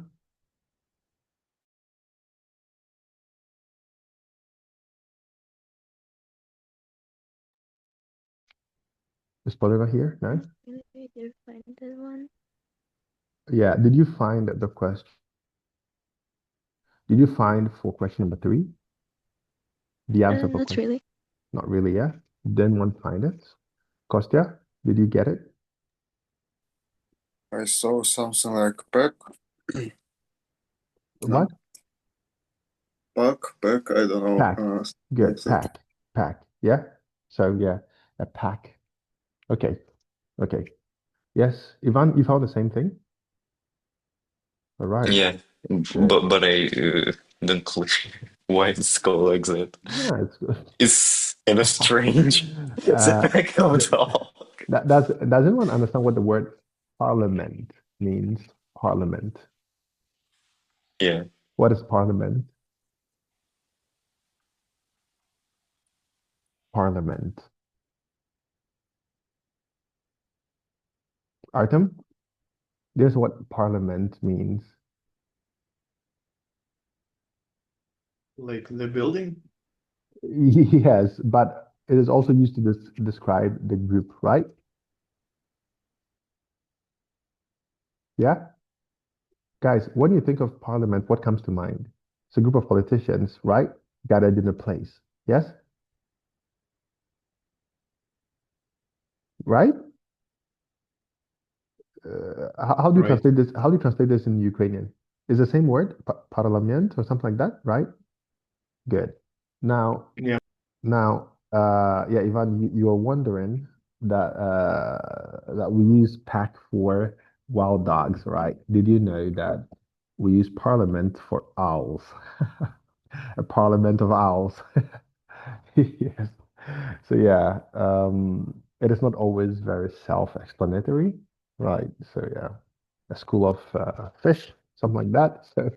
Speaker 1: Is Paulina here? No?
Speaker 8: I did find that one.
Speaker 1: Yeah, did you find the question? Did you find for question number 3? The answer for
Speaker 8: Not
Speaker 1: question?
Speaker 8: really.
Speaker 1: Not really, yeah? Did anyone find it? Kostya, did you get it?
Speaker 7: I saw something like pack.
Speaker 1: What?
Speaker 7: Pack, I don't know.
Speaker 1: Pack. Good.
Speaker 7: Like that.
Speaker 1: Pack. Yeah. So yeah, a pack. Okay. Yes, Ivan, you found the same thing? All right.
Speaker 3: Yeah,
Speaker 1: Good.
Speaker 3: but I don't clear why it's called like that.
Speaker 1: Yeah, it's good.
Speaker 3: It's kind of strange. It's a pack of dog.
Speaker 1: Does anyone understand what the word parliament means? Parliament.
Speaker 3: Yeah.
Speaker 1: What is parliament? Parliament. Artem? Here's what parliament means.
Speaker 6: Like the building?
Speaker 1: Yes, but it is also used to describe the group, right? Yeah? Guys, when you think of parliament, what comes to mind? It's a group of politicians, right? Gathered in a place. Yes? Right? How do you
Speaker 6: Right.
Speaker 1: translate this? How do you translate this in Ukrainian? Is the same word, parlament or something like that, right? Good. Now,
Speaker 6: Yeah.
Speaker 1: Yeah, Ivan, you are wondering that we use pack for wild dogs, right? Did you know that we use parliament for owls? A parliament of owls. Yes. So yeah, it is not always very self-explanatory, right? So yeah, a school of fish, something like that. So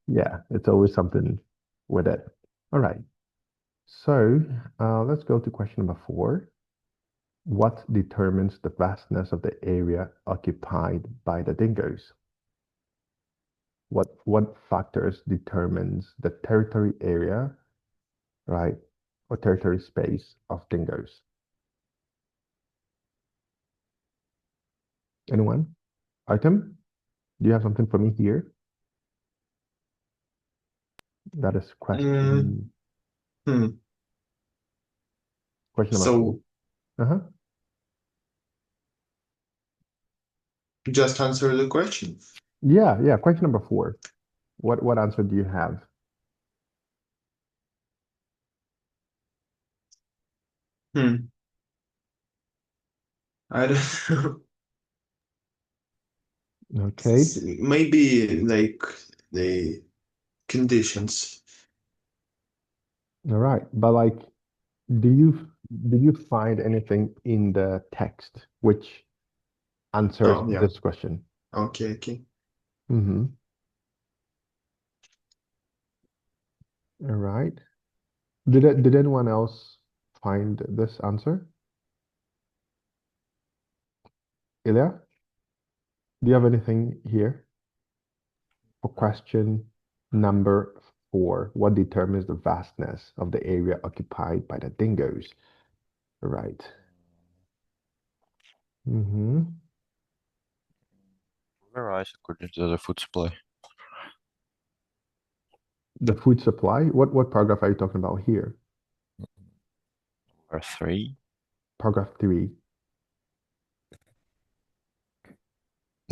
Speaker 1: yeah, it's always something with it. All right. So let's go to question number 4. What determines the vastness of the area occupied by the dingoes? What factors determines the territory area, right, or territory space of dingoes? Anyone? Artem, do you have something for me here? That is question
Speaker 6: Hmm.
Speaker 1: number 4.
Speaker 6: So
Speaker 1: Uh-huh.
Speaker 6: just answer the question.
Speaker 1: Yeah, question number 4. What answer do you have?
Speaker 6: I don't know.
Speaker 1: Okay.
Speaker 6: Maybe like the conditions.
Speaker 1: All right. But like, did you find anything in the text which answers
Speaker 6: Oh, yeah.
Speaker 1: this question?
Speaker 6: Okay.
Speaker 1: Mm-hmm. All right. Did anyone else find this answer? Ilya, do you have anything here for question number 4? What determines the vastness of the area occupied by the dingoes? All right. Mm-hmm.
Speaker 5: Varies according to the food supply.
Speaker 1: The food supply? What paragraph are you talking about here?
Speaker 5: Or 3.
Speaker 1: Paragraph 3.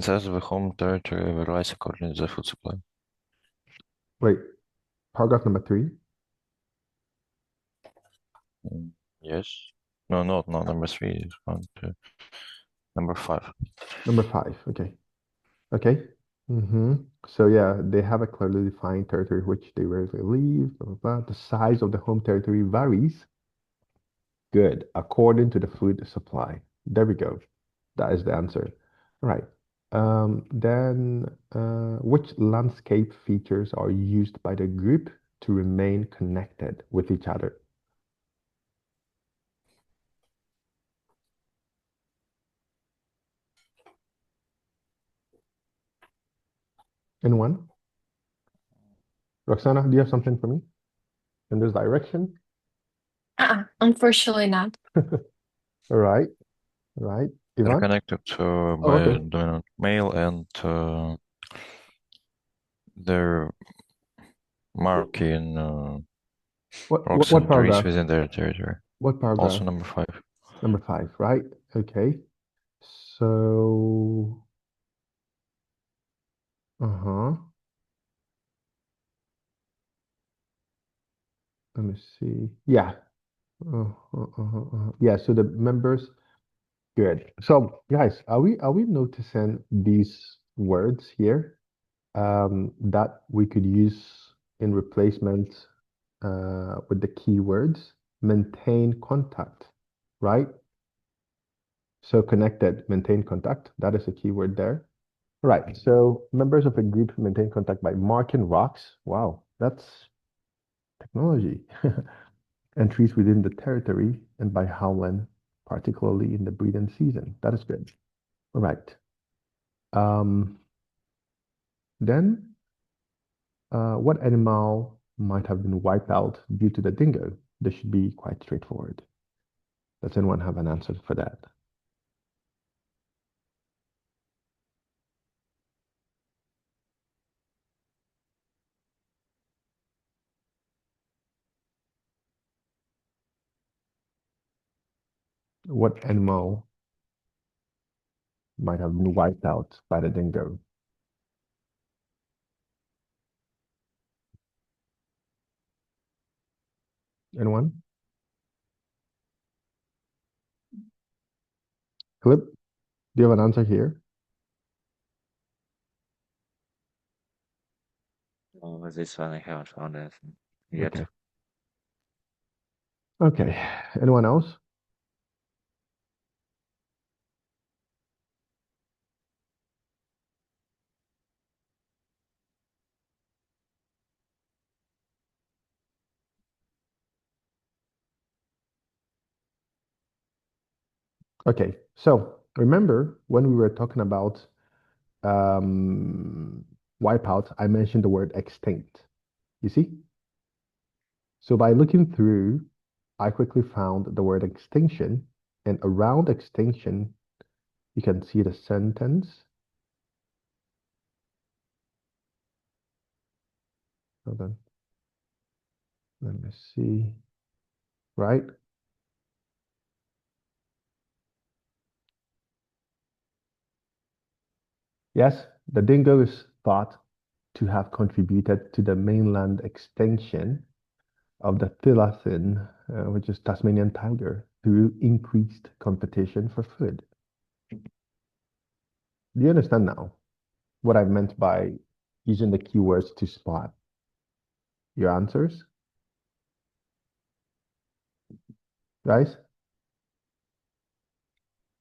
Speaker 5: It says the home territory varies according to the food supply.
Speaker 1: Wait, paragraph number 3.
Speaker 5: Yes. No, number 3 is 1, 2. Number 5.
Speaker 1: Number 5, okay. Okay. So yeah, they have a clearly defined territory which they rarely leave, blah, blah, blah. The size of the home territory varies. Good, according to the food supply. There we go. That is the answer. All right. Which landscape features are used by the group to remain connected with each other? Anyone? Roxana, do you have something for me in this direction?
Speaker 2: Unfortunately not.
Speaker 1: All right. Right.
Speaker 5: They're
Speaker 1: Ivan?
Speaker 5: connected
Speaker 1: Oh,
Speaker 5: by
Speaker 1: okay.
Speaker 5: dominant male and they're marking
Speaker 1: What
Speaker 5: rocks and trees
Speaker 1: paragraph?
Speaker 5: within their territory.
Speaker 1: What paragraph?
Speaker 5: Also number 5.
Speaker 1: Number 5, right? Okay. So, let me see. Yeah. Yeah, so the members, good. So, guys, are we noticing these words here that we could use in replacement with the keywords? Maintain contact, right? So connected, maintain contact. That is a keyword there. Right. So members of a group maintain contact by marking rocks. Wow, that's technology. Entries within the territory and by howling, particularly in the breeding season. That is good. All right. Then what animal might have been wiped out due to the dingo? This should be quite straightforward. Does anyone have an answer for that? What animal might have been wiped out by the dingo? Anyone? Clip, do you have an answer here?
Speaker 4: Oh, this one I haven't found anything yet.
Speaker 1: Okay. Okay. Anyone else? Okay. So remember when we were talking about wipeout, I mentioned the word extinct. You see? So by looking through, I quickly found the word extinction, and around extinction, you can see the sentence. Hold on. Let me see. Right? Yes, the dingo is thought to have contributed to the mainland extinction of the thylacine, which is Tasmanian tiger, through increased competition for food. Do you understand now what I meant by using the keywords to spot your answers? Guys?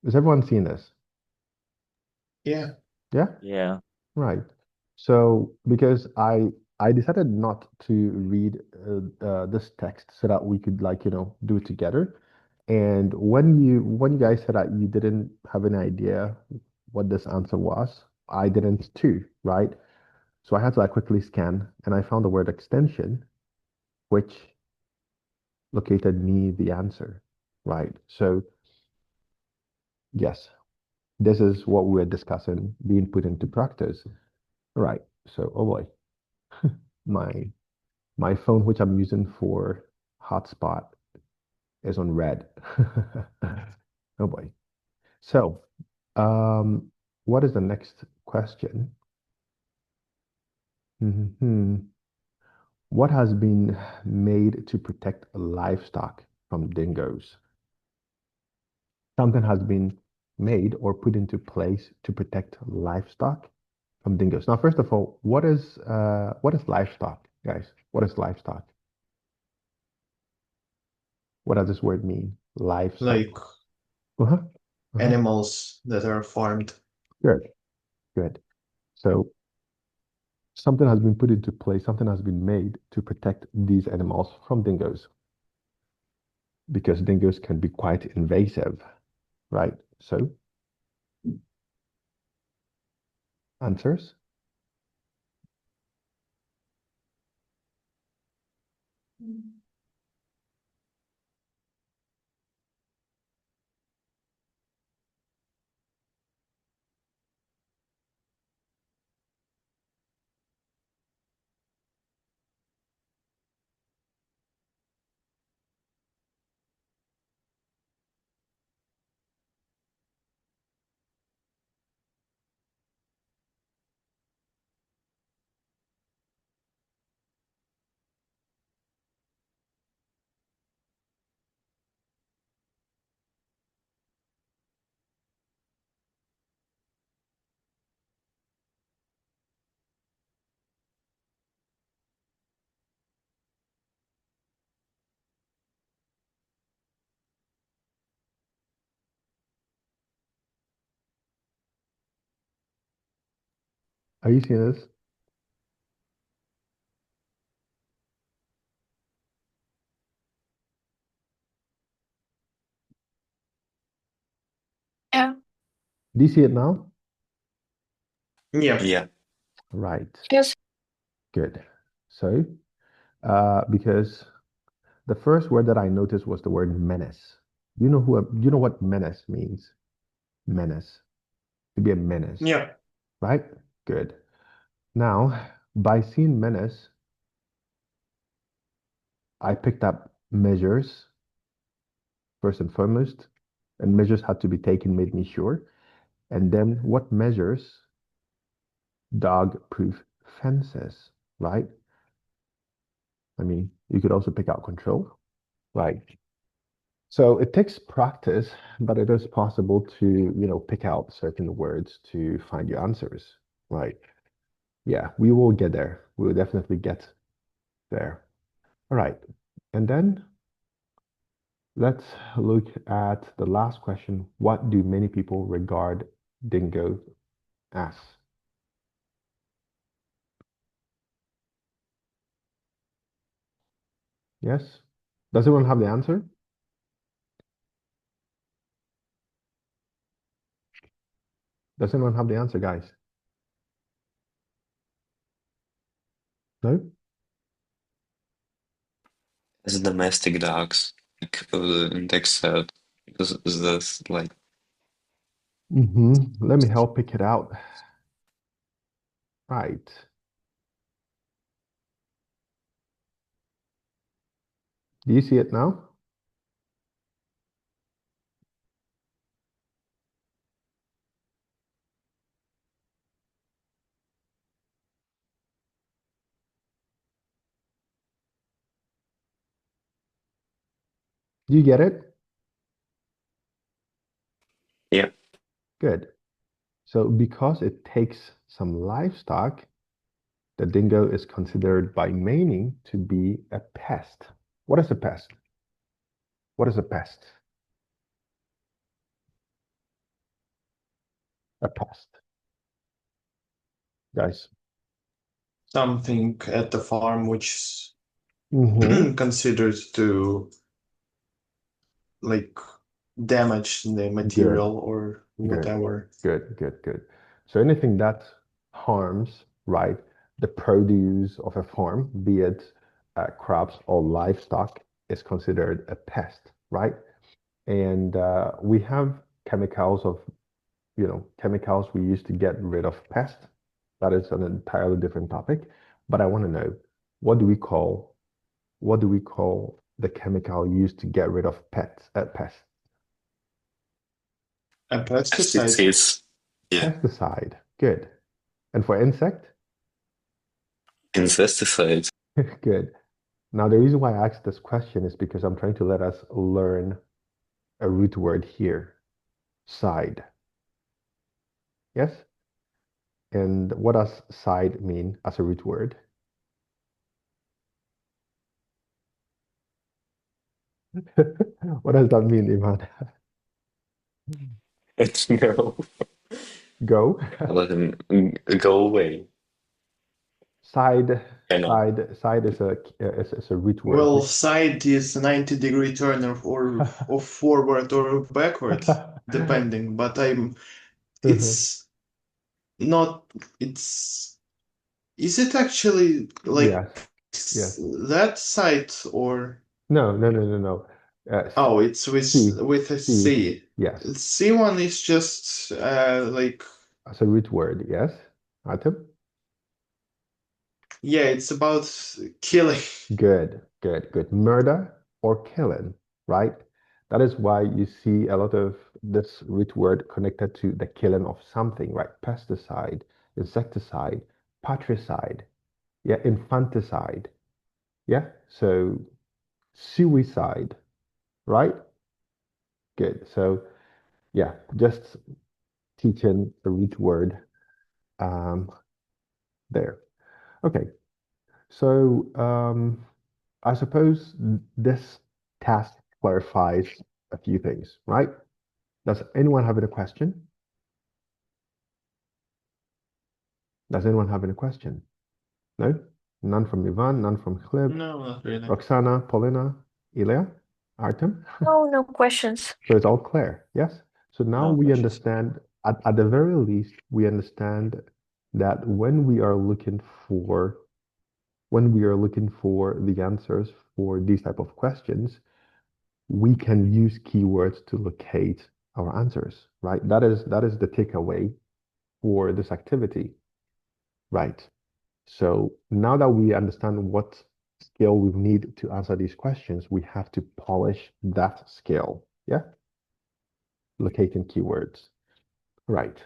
Speaker 1: Is everyone seeing this?
Speaker 6: Yeah.
Speaker 1: Yeah?
Speaker 4: Yeah.
Speaker 1: Right. So because I decided not to read this text so that we could do it together. And when you guys said that you didn't have any idea what this answer was, I didn't too, right? So I had to quickly scan and I found the word extension, which located me the answer, right? So yes, this is what we were discussing being put into practice. Right. So, oh boy, my phone, which I'm using for hotspot, is on red. Oh boy. So, what is the next question? What has been made to protect livestock from dingoes? Something has been made or put into place to protect livestock from dingoes. Now, first of all, what is livestock, guys? What is livestock? What does this word mean? Livestock.
Speaker 6: Like animals that are farmed.
Speaker 1: Good. So something has been put into place, something has been made to protect these animals from dingoes. Because dingoes can be quite invasive, right? So, answers? Are you seeing this?
Speaker 2: Yeah.
Speaker 1: Do you see it now?
Speaker 6: Yeah.
Speaker 3: Yeah.
Speaker 1: Right.
Speaker 2: Yes.
Speaker 1: Good. So, because the first word that I noticed was the word menace. Do you know what menace means? Menace. To be a menace.
Speaker 6: Yeah.
Speaker 1: Right? Good. Now, by seeing menace, I picked up measures first and foremost, and measures had to be taken, made me sure. And then what measures? Dog-proof fences, right? I mean, you could also pick out control, right? So it takes practice, but it is possible to, pick out certain words to find your answers, right? Yeah, we will get there. We will definitely get there. All right. And then let's look at the last question. What do many people regard dingo as? Yes? Does everyone have the answer? Does anyone have the answer, guys? No?
Speaker 3: As domestic dogs, like the text said, because that's like
Speaker 1: Let me help pick it out. Right. Do you see it now? Do you get it?
Speaker 3: yeah.
Speaker 1: Good. So because it takes some livestock, the dingo is considered by many to be a pest. What is a pest? What is a pest? A pest. Guys.
Speaker 6: Something at the farm which
Speaker 1: Mhm.
Speaker 6: considered to like damage the material or whatever.
Speaker 1: Good. So anything that harms, right, the produce of a farm, be it crops or livestock, is considered a pest, right? And we have chemicals we use to get rid of pests. That is an entirely different topic. But I want to know, what do we call the chemical used to get rid of pests?
Speaker 6: A pesticide.
Speaker 3: Pesticides. Yeah.
Speaker 1: Pesticide. Good. And for insect?
Speaker 3: Insecticide.
Speaker 1: Good. Now, the reason why I asked this question is because I'm trying to let us learn a root word here. Side. Yes? And what does side mean as a root word? What does that mean, Ivan?
Speaker 3: No.
Speaker 1: Go.
Speaker 3: Let him go away.
Speaker 1: Side.
Speaker 3: I know.
Speaker 1: Side is a root word.
Speaker 6: Well, side is 90-degree turn or forward or backward, depending. But it's not. Is it actually like
Speaker 1: Yes.
Speaker 6: that side or?
Speaker 1: No.
Speaker 6: Oh, it's with
Speaker 1: C.
Speaker 6: with a C.
Speaker 1: Yes.
Speaker 6: C1 is just like.
Speaker 1: As a root word, yes. Artem?
Speaker 6: Yeah, it's about killing.
Speaker 1: Good. Murder or killing, right? That is why you see a lot of this root word connected to the killing of something, right? Pesticide, insecticide, patricide, yeah, infanticide, yeah. So suicide, right? Good. So yeah, just teaching the root word there. Okay. So I suppose this task clarifies a few things, right? Does anyone have any question? Does anyone have any question? No? None from Ivan, none from Klib,
Speaker 6: No, not really.
Speaker 1: Roxana, Paulina, Ilya, Artem?
Speaker 2: No questions.
Speaker 1: So it's all clear, yes? So now
Speaker 4: No
Speaker 1: we
Speaker 4: questions.
Speaker 1: understand, at the very least, we understand that when we are looking for the answers for these type of questions, we can use keywords to locate our answers, right? That is the takeaway for this activity, right? So now that we understand what skill we need to answer these questions, we have to polish that skill, yeah? Locating keywords, right?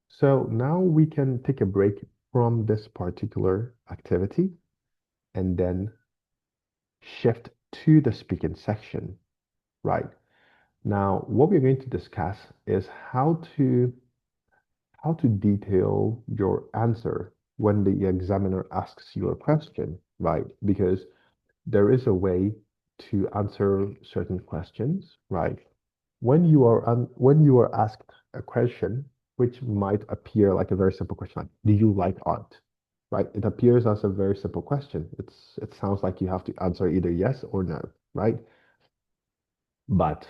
Speaker 1: So now we can take a break from this particular activity and then shift to the speaking section, right? Now, what we're going to discuss is how to detail your answer when the examiner asks you a question, right? Because there is a way to answer certain questions, right? When you are asked a question which might appear like a very simple question, like, do you like art? Right? It appears as a very simple question. It sounds like you have to answer either yes or no, right? But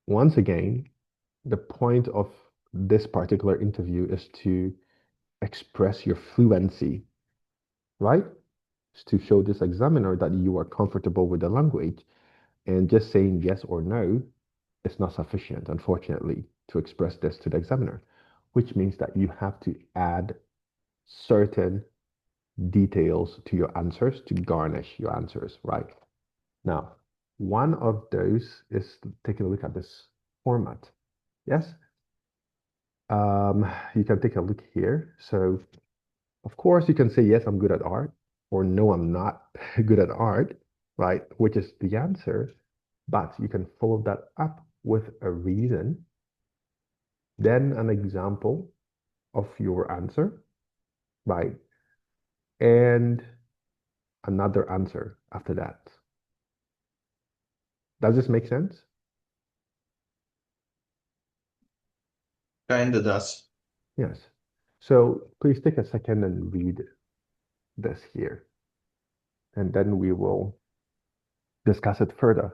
Speaker 1: once again, the point of this particular interview is to express your fluency, right? It's to show this examiner that you are comfortable with the language, and just saying yes or no is not sufficient, unfortunately, to express this to the examiner, which means that you have to add certain details to your answers to garnish your answers, right? Now, one of those is taking a look at this format. Yes? You can take a look here. So, of course, you can say, yes, I'm good at art, or no, I'm not good at art, right? Which is the answer. But you can follow that up with a reason, then an example of your answer, right? And another answer after that. Does this make sense?
Speaker 6: Kinda does.
Speaker 1: Yes. So please take a second and read this here, and then we will discuss it further.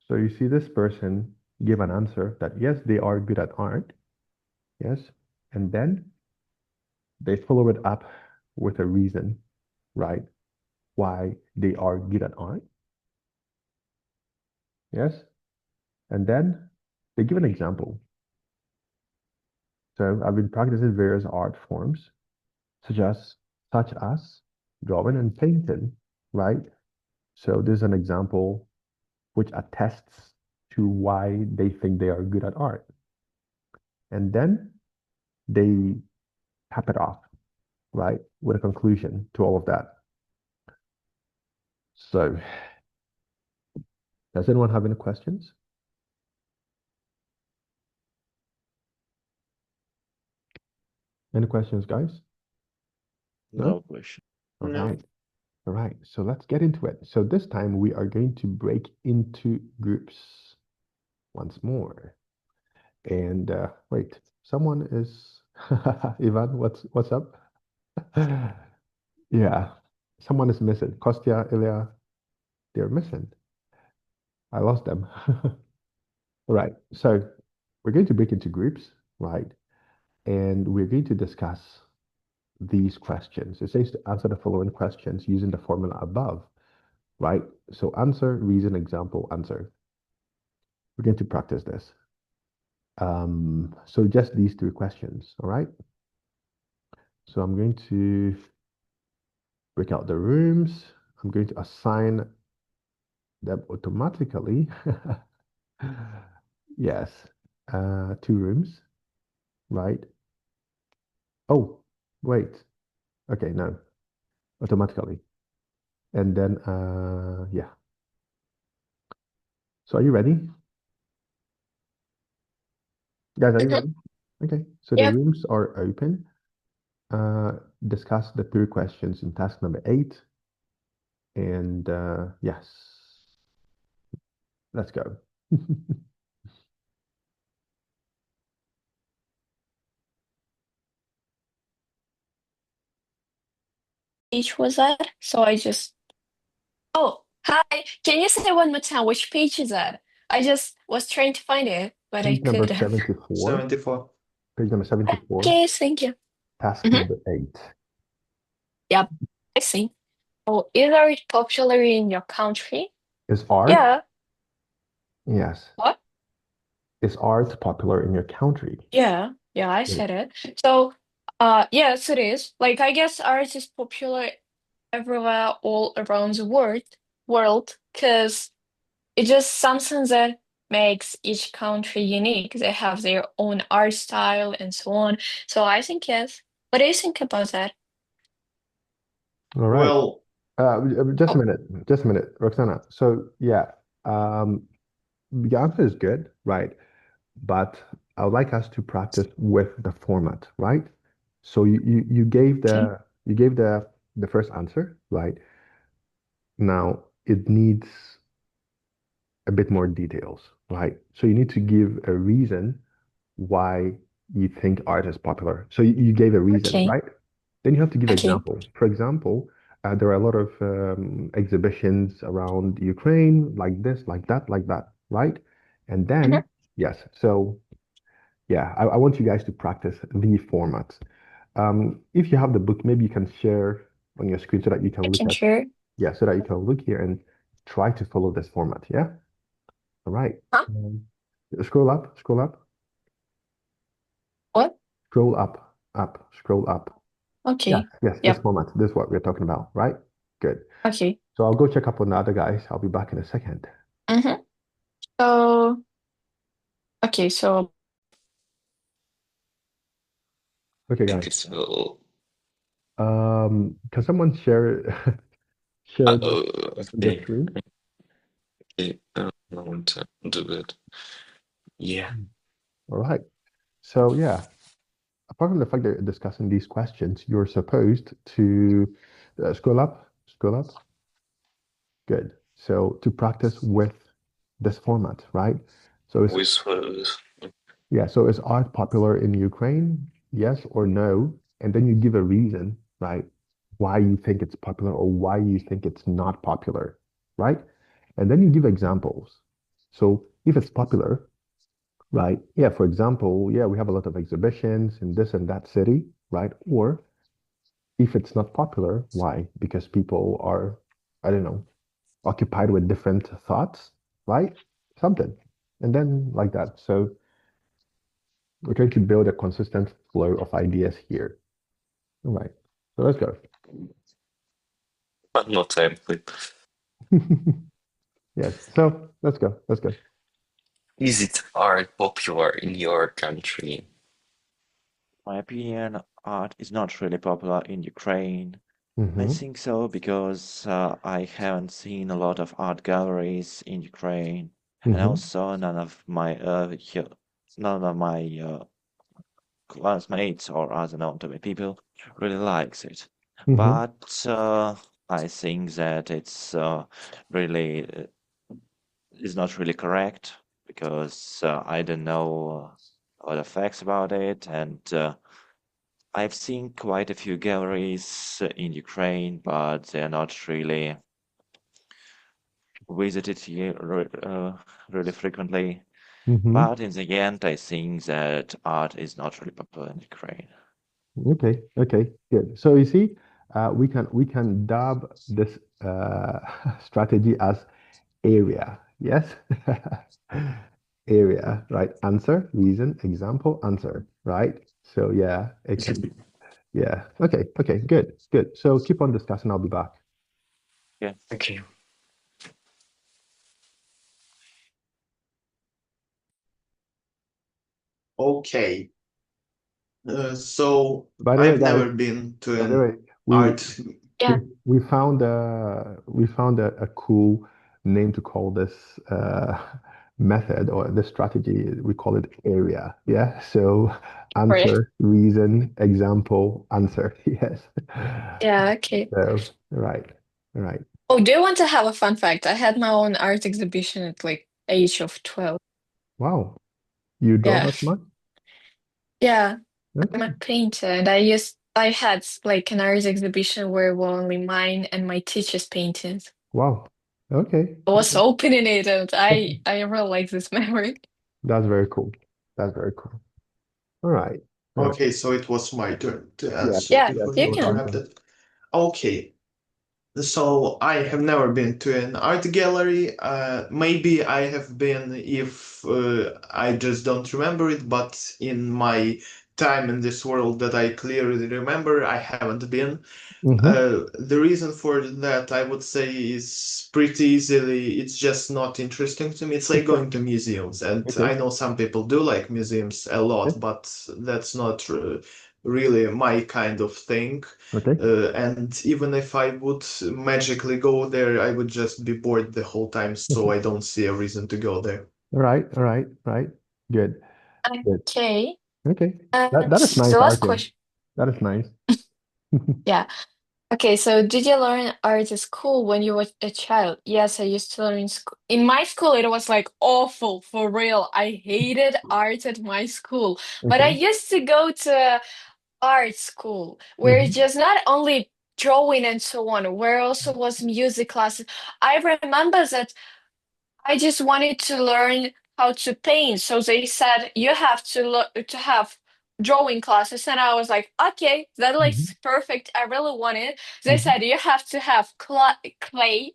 Speaker 1: So you see this person give an answer that yes, they are good at art. Yes. And then they follow it up with a reason, right? Why they are good at art. Yes. And then they give an example. So I've been practicing various art forms, such as drawing and painting, right? So this is an example which attests to why they think they are good at art. And then they cap it off, right, with a conclusion to all of that. So, does anyone have any questions? Any questions, guys?
Speaker 4: No question.
Speaker 1: All
Speaker 7: No.
Speaker 1: right. All right. So let's get into it. So this time we are going to break into groups once more. And wait, someone is Ivan, what's up? Yeah, someone is missing. Kostya, Ilya, they're missing. I lost them. All right. So we're going to break into groups, right? And we're going to discuss these questions. It says to answer the following questions using the formula above, right? So answer, reason, example, answer. We're going to practice this. So just these 3 questions, all right? So I'm going to break out the rooms. I'm going to assign them automatically. Yes, 2 rooms, right? Oh, wait. Okay, no, automatically. And then, yeah. So are you ready? Guys, are you ready? Okay, so the
Speaker 2: Yep.
Speaker 1: rooms are open. Discuss the 3 questions in task number 8. And yes, let's go.
Speaker 2: Page was that? So I just. Oh, hi. Can you say one more time? Which page is that? I just was trying to find it, but I
Speaker 1: Page number
Speaker 2: couldn't.
Speaker 1: 74.
Speaker 7: 74.
Speaker 1: Page number 74.
Speaker 2: Okay, thank you.
Speaker 1: Task
Speaker 2: Mhm.
Speaker 1: number 8.
Speaker 2: Yep, I see. Oh, is art popular in your country?
Speaker 1: Is art?
Speaker 2: Yeah.
Speaker 1: Yes.
Speaker 2: What?
Speaker 1: Is art popular in your country?
Speaker 2: Yeah, I said it. So, yes, it is. Like, I guess art is popular everywhere, all around the world, because it's just something that makes each country unique. They have their own art style and so on. So I think yes. What do you think about that?
Speaker 1: All right.
Speaker 7: Well,
Speaker 1: Just a minute, Roxana. So yeah, the answer is good, right? But I would like us to practice with the format, right? So you gave the first answer, right? Now it needs a bit more details, right? So you need to give a reason why you think art is popular. So you gave a reason,
Speaker 2: Okay.
Speaker 1: right? Then you have to give
Speaker 2: Okay.
Speaker 1: example. For example, there are a lot of exhibitions around Ukraine, like this, like that, right? And then,
Speaker 2: Mhm.
Speaker 1: yes, so yeah, I want you guys to practice the formats. If you have the book, maybe you can share on your screen so that you can
Speaker 2: I
Speaker 1: look
Speaker 2: can
Speaker 1: at,
Speaker 2: share.
Speaker 1: yeah, so that you can look here and try to follow this format, yeah? All right.
Speaker 2: Huh?
Speaker 1: Scroll up,
Speaker 2: What?
Speaker 1: scroll up, scroll up.
Speaker 2: Okay.
Speaker 1: Yes, this
Speaker 2: Yep.
Speaker 1: format, this is what we're talking about, right? Good.
Speaker 2: Okay.
Speaker 1: So I'll go check up on the other guys. I'll be back in a second.
Speaker 2: Mm-hmm. So, okay, so
Speaker 1: Okay,
Speaker 3: I think
Speaker 1: guys.
Speaker 3: it's well.
Speaker 1: Can someone share the
Speaker 3: Okay.
Speaker 1: screen?
Speaker 3: Okay. I want to do it. Yeah.
Speaker 1: All right. So yeah, apart from the fact that you're discussing these questions, you're supposed to scroll up. Good. So to practice with this format, right? So it's yeah. So is art popular in Ukraine? Yes or no? And then you give a reason, right? Why you think it's popular or why you think it's not popular, right? And then you give examples. So if it's popular, right? Yeah, for example, yeah, we have a lot of exhibitions in this and that city, right? Or if it's not popular, why? Because people are, I don't know, occupied with different thoughts, right? Something. And then like that. So We're going to build a consistent flow of ideas here. All right, so let's go.
Speaker 3: One more time, please.
Speaker 1: Yes, so let's go.
Speaker 3: Is it art popular in your country?
Speaker 4: My opinion, art is not really popular in Ukraine. I
Speaker 1: Mhm.
Speaker 4: think so because I haven't seen a lot of art galleries in Ukraine, and
Speaker 1: Mhm.
Speaker 4: also none of my classmates or other known to me people really likes it.
Speaker 1: Mhm.
Speaker 4: But I think that it's really is not really correct because I don't know a lot of facts about it, and I've seen quite a few galleries in Ukraine, but they're not really visited here really frequently.
Speaker 1: Mhm.
Speaker 4: But in the end, I think that art is not really popular in Ukraine.
Speaker 1: Okay, good. So you see, we can dub this strategy as area. Yes, area, right? Answer, reason, example, answer, right? So yeah, it can be. Yeah. Okay. Good. So keep on discussing. I'll be back.
Speaker 4: Yeah.
Speaker 3: Okay.
Speaker 6: Okay. So
Speaker 1: By the way,
Speaker 6: I've
Speaker 1: guys,
Speaker 6: never been to
Speaker 1: by the
Speaker 6: an
Speaker 1: way,
Speaker 6: art.
Speaker 2: Yeah.
Speaker 1: we found a cool name to call this method or this strategy. We call it area. Yeah. So
Speaker 2: Right.
Speaker 1: answer, reason, example, answer. Yes.
Speaker 2: Yeah, okay.
Speaker 1: So right.
Speaker 2: Oh, do you want to have a fun fact? I had my own art exhibition at like age of 12.
Speaker 1: Wow. You draw
Speaker 2: Yeah.
Speaker 1: that much?
Speaker 2: Yeah, I'm
Speaker 1: Okay.
Speaker 2: a painter, and I had like an art exhibition where were only mine and my teacher's paintings.
Speaker 1: Wow. Okay.
Speaker 2: I was opening it, and I really like this memory.
Speaker 1: That's very cool. All right. All right.
Speaker 6: Okay, so it was my turn to
Speaker 1: Yeah.
Speaker 6: answer
Speaker 2: Yeah,
Speaker 6: before
Speaker 2: you
Speaker 6: you
Speaker 2: can.
Speaker 6: interrupted. Okay. So I have never been to an art gallery. Maybe I have been if I just don't remember it, but in my time in this world that I clearly remember, I haven't been.
Speaker 1: Mhm.
Speaker 6: The reason for that, I would say, is pretty easily, it's just not interesting to me. It's like going to museums, and
Speaker 1: Okay.
Speaker 6: I know some people do like museums a lot,
Speaker 1: Okay.
Speaker 6: but that's not really my kind of thing.
Speaker 1: Okay.
Speaker 6: And even if I would magically go there, I would just be bored the whole time, so I don't see a reason to go there.
Speaker 1: All right. Good.
Speaker 2: Okay.
Speaker 1: Okay.
Speaker 2: And
Speaker 1: That is nice,
Speaker 2: the last
Speaker 1: Arthur.
Speaker 2: question.
Speaker 1: That is nice.
Speaker 2: Yeah. Okay, so did you learn art at school when you were a child? Yes, I used to learn in school. In my school, it was like awful, for real. I hated art at my school. But I
Speaker 1: Okay.
Speaker 2: used to go to art school where it's
Speaker 1: Mhm.
Speaker 2: just not only drawing and so on, where also was music classes. I remember that I just wanted to learn how to paint. So they said you have to have drawing classes, and I was like, okay, that
Speaker 1: Mhm.
Speaker 2: looks perfect. I really want it. They
Speaker 1: Mhm.
Speaker 2: said you have to have clay
Speaker 1: Okay.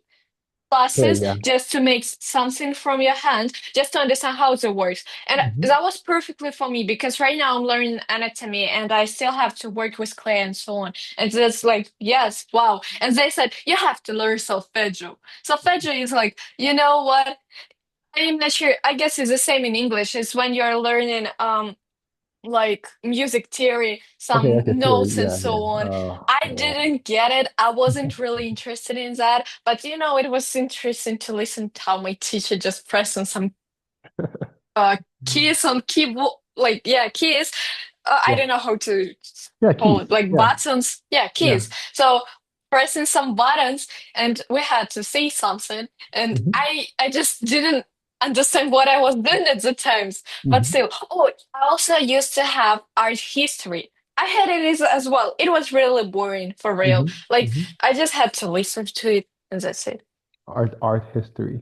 Speaker 2: classes
Speaker 1: Yeah.
Speaker 2: just to make something from your hand, just to understand how it works. And
Speaker 1: Mhm.
Speaker 2: that was perfectly for me because right now I'm learning anatomy and I still have to work with clay and so on. And it's like, yes, wow. And they said you have to learn solfeggio. Solfeggio is like, you know what? I'm not sure. I guess it's the same in English. It's when you're learning like music theory, some
Speaker 1: Okay. Sure.
Speaker 2: notes and
Speaker 1: Yeah.
Speaker 2: so on.
Speaker 1: Oh.
Speaker 2: I
Speaker 1: Yeah.
Speaker 2: didn't get it. I wasn't really interested in that, but it was interesting to listen to how my teacher just pressed on some keys on keyboard, like yeah, keys. I
Speaker 1: Yeah.
Speaker 2: don't know how to
Speaker 1: Yeah.
Speaker 2: call
Speaker 1: Keys.
Speaker 2: it, like
Speaker 1: Yeah.
Speaker 2: buttons. Yeah,
Speaker 1: Yeah.
Speaker 2: keys. So pressing some buttons, and we had to say something, and
Speaker 1: Mhm.
Speaker 2: I just didn't understand what I was doing at the times. But
Speaker 1: Mhm.
Speaker 2: still, oh, I also used to have art history. I had it as well. It was really boring for real.
Speaker 1: Mhm.
Speaker 2: Like
Speaker 1: Mhm.
Speaker 2: I just had to listen to it, and that's it.
Speaker 1: Art history.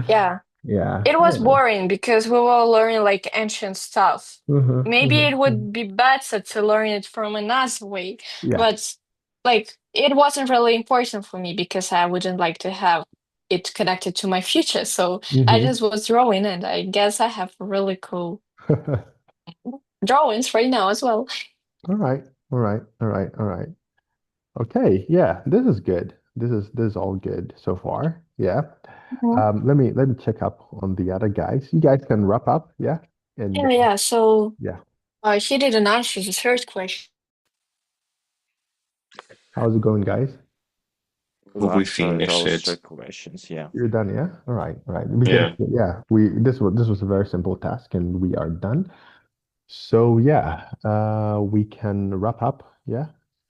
Speaker 2: Yeah.
Speaker 1: Yeah.
Speaker 2: It was
Speaker 1: Yeah.
Speaker 2: boring because we were learning like ancient stuff.
Speaker 1: Mhm.
Speaker 2: Maybe it
Speaker 1: Mhm.
Speaker 2: would be better to learn it from another way,
Speaker 1: Yeah.
Speaker 2: but like it wasn't really important for me because I wouldn't like to have it connected to my future. So I
Speaker 1: Mhm.
Speaker 2: just was drawing, and I guess I have really cool. drawings right now as well.
Speaker 1: All right. Okay, yeah, this is good. This is all good so far. Yeah.
Speaker 2: Mhm.
Speaker 1: Let me check up on the other guys. You guys can wrap up, yeah? And
Speaker 2: Yeah. So
Speaker 1: yeah.
Speaker 2: he didn't answer the third question.
Speaker 1: How's it going, guys?
Speaker 4: We've
Speaker 3: We
Speaker 4: answered all
Speaker 3: finished it.
Speaker 4: three questions, yeah.
Speaker 1: You're done, yeah? All right. We
Speaker 3: Yeah.
Speaker 1: can, yeah, this was a very simple task and we are done. So yeah, we can wrap up, yeah?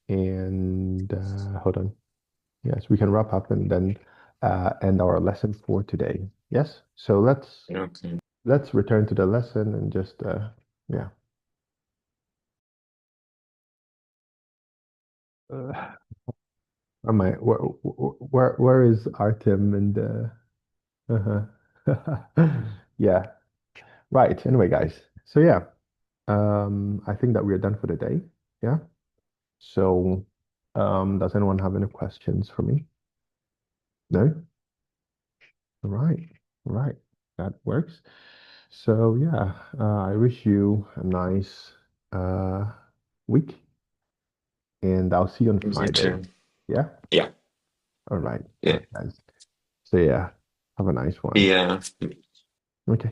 Speaker 1: And hold on. Yes, we can wrap up and then end our lesson for today. Yes? So
Speaker 3: Okay.
Speaker 1: let's return to the lesson and just yeah. Am I where is Artem and yeah. Right. Anyway, guys. So yeah, I think that we're done for the day. Yeah. So does anyone have any questions for me? No? All right. That works. So yeah, I wish you a nice week, and I'll see you on
Speaker 3: You
Speaker 1: Friday.
Speaker 3: too.
Speaker 1: Yeah?
Speaker 3: Yeah.
Speaker 1: All right.
Speaker 3: Yeah.
Speaker 1: All right, guys. So yeah, have a nice one.
Speaker 3: Yeah.
Speaker 1: Okay.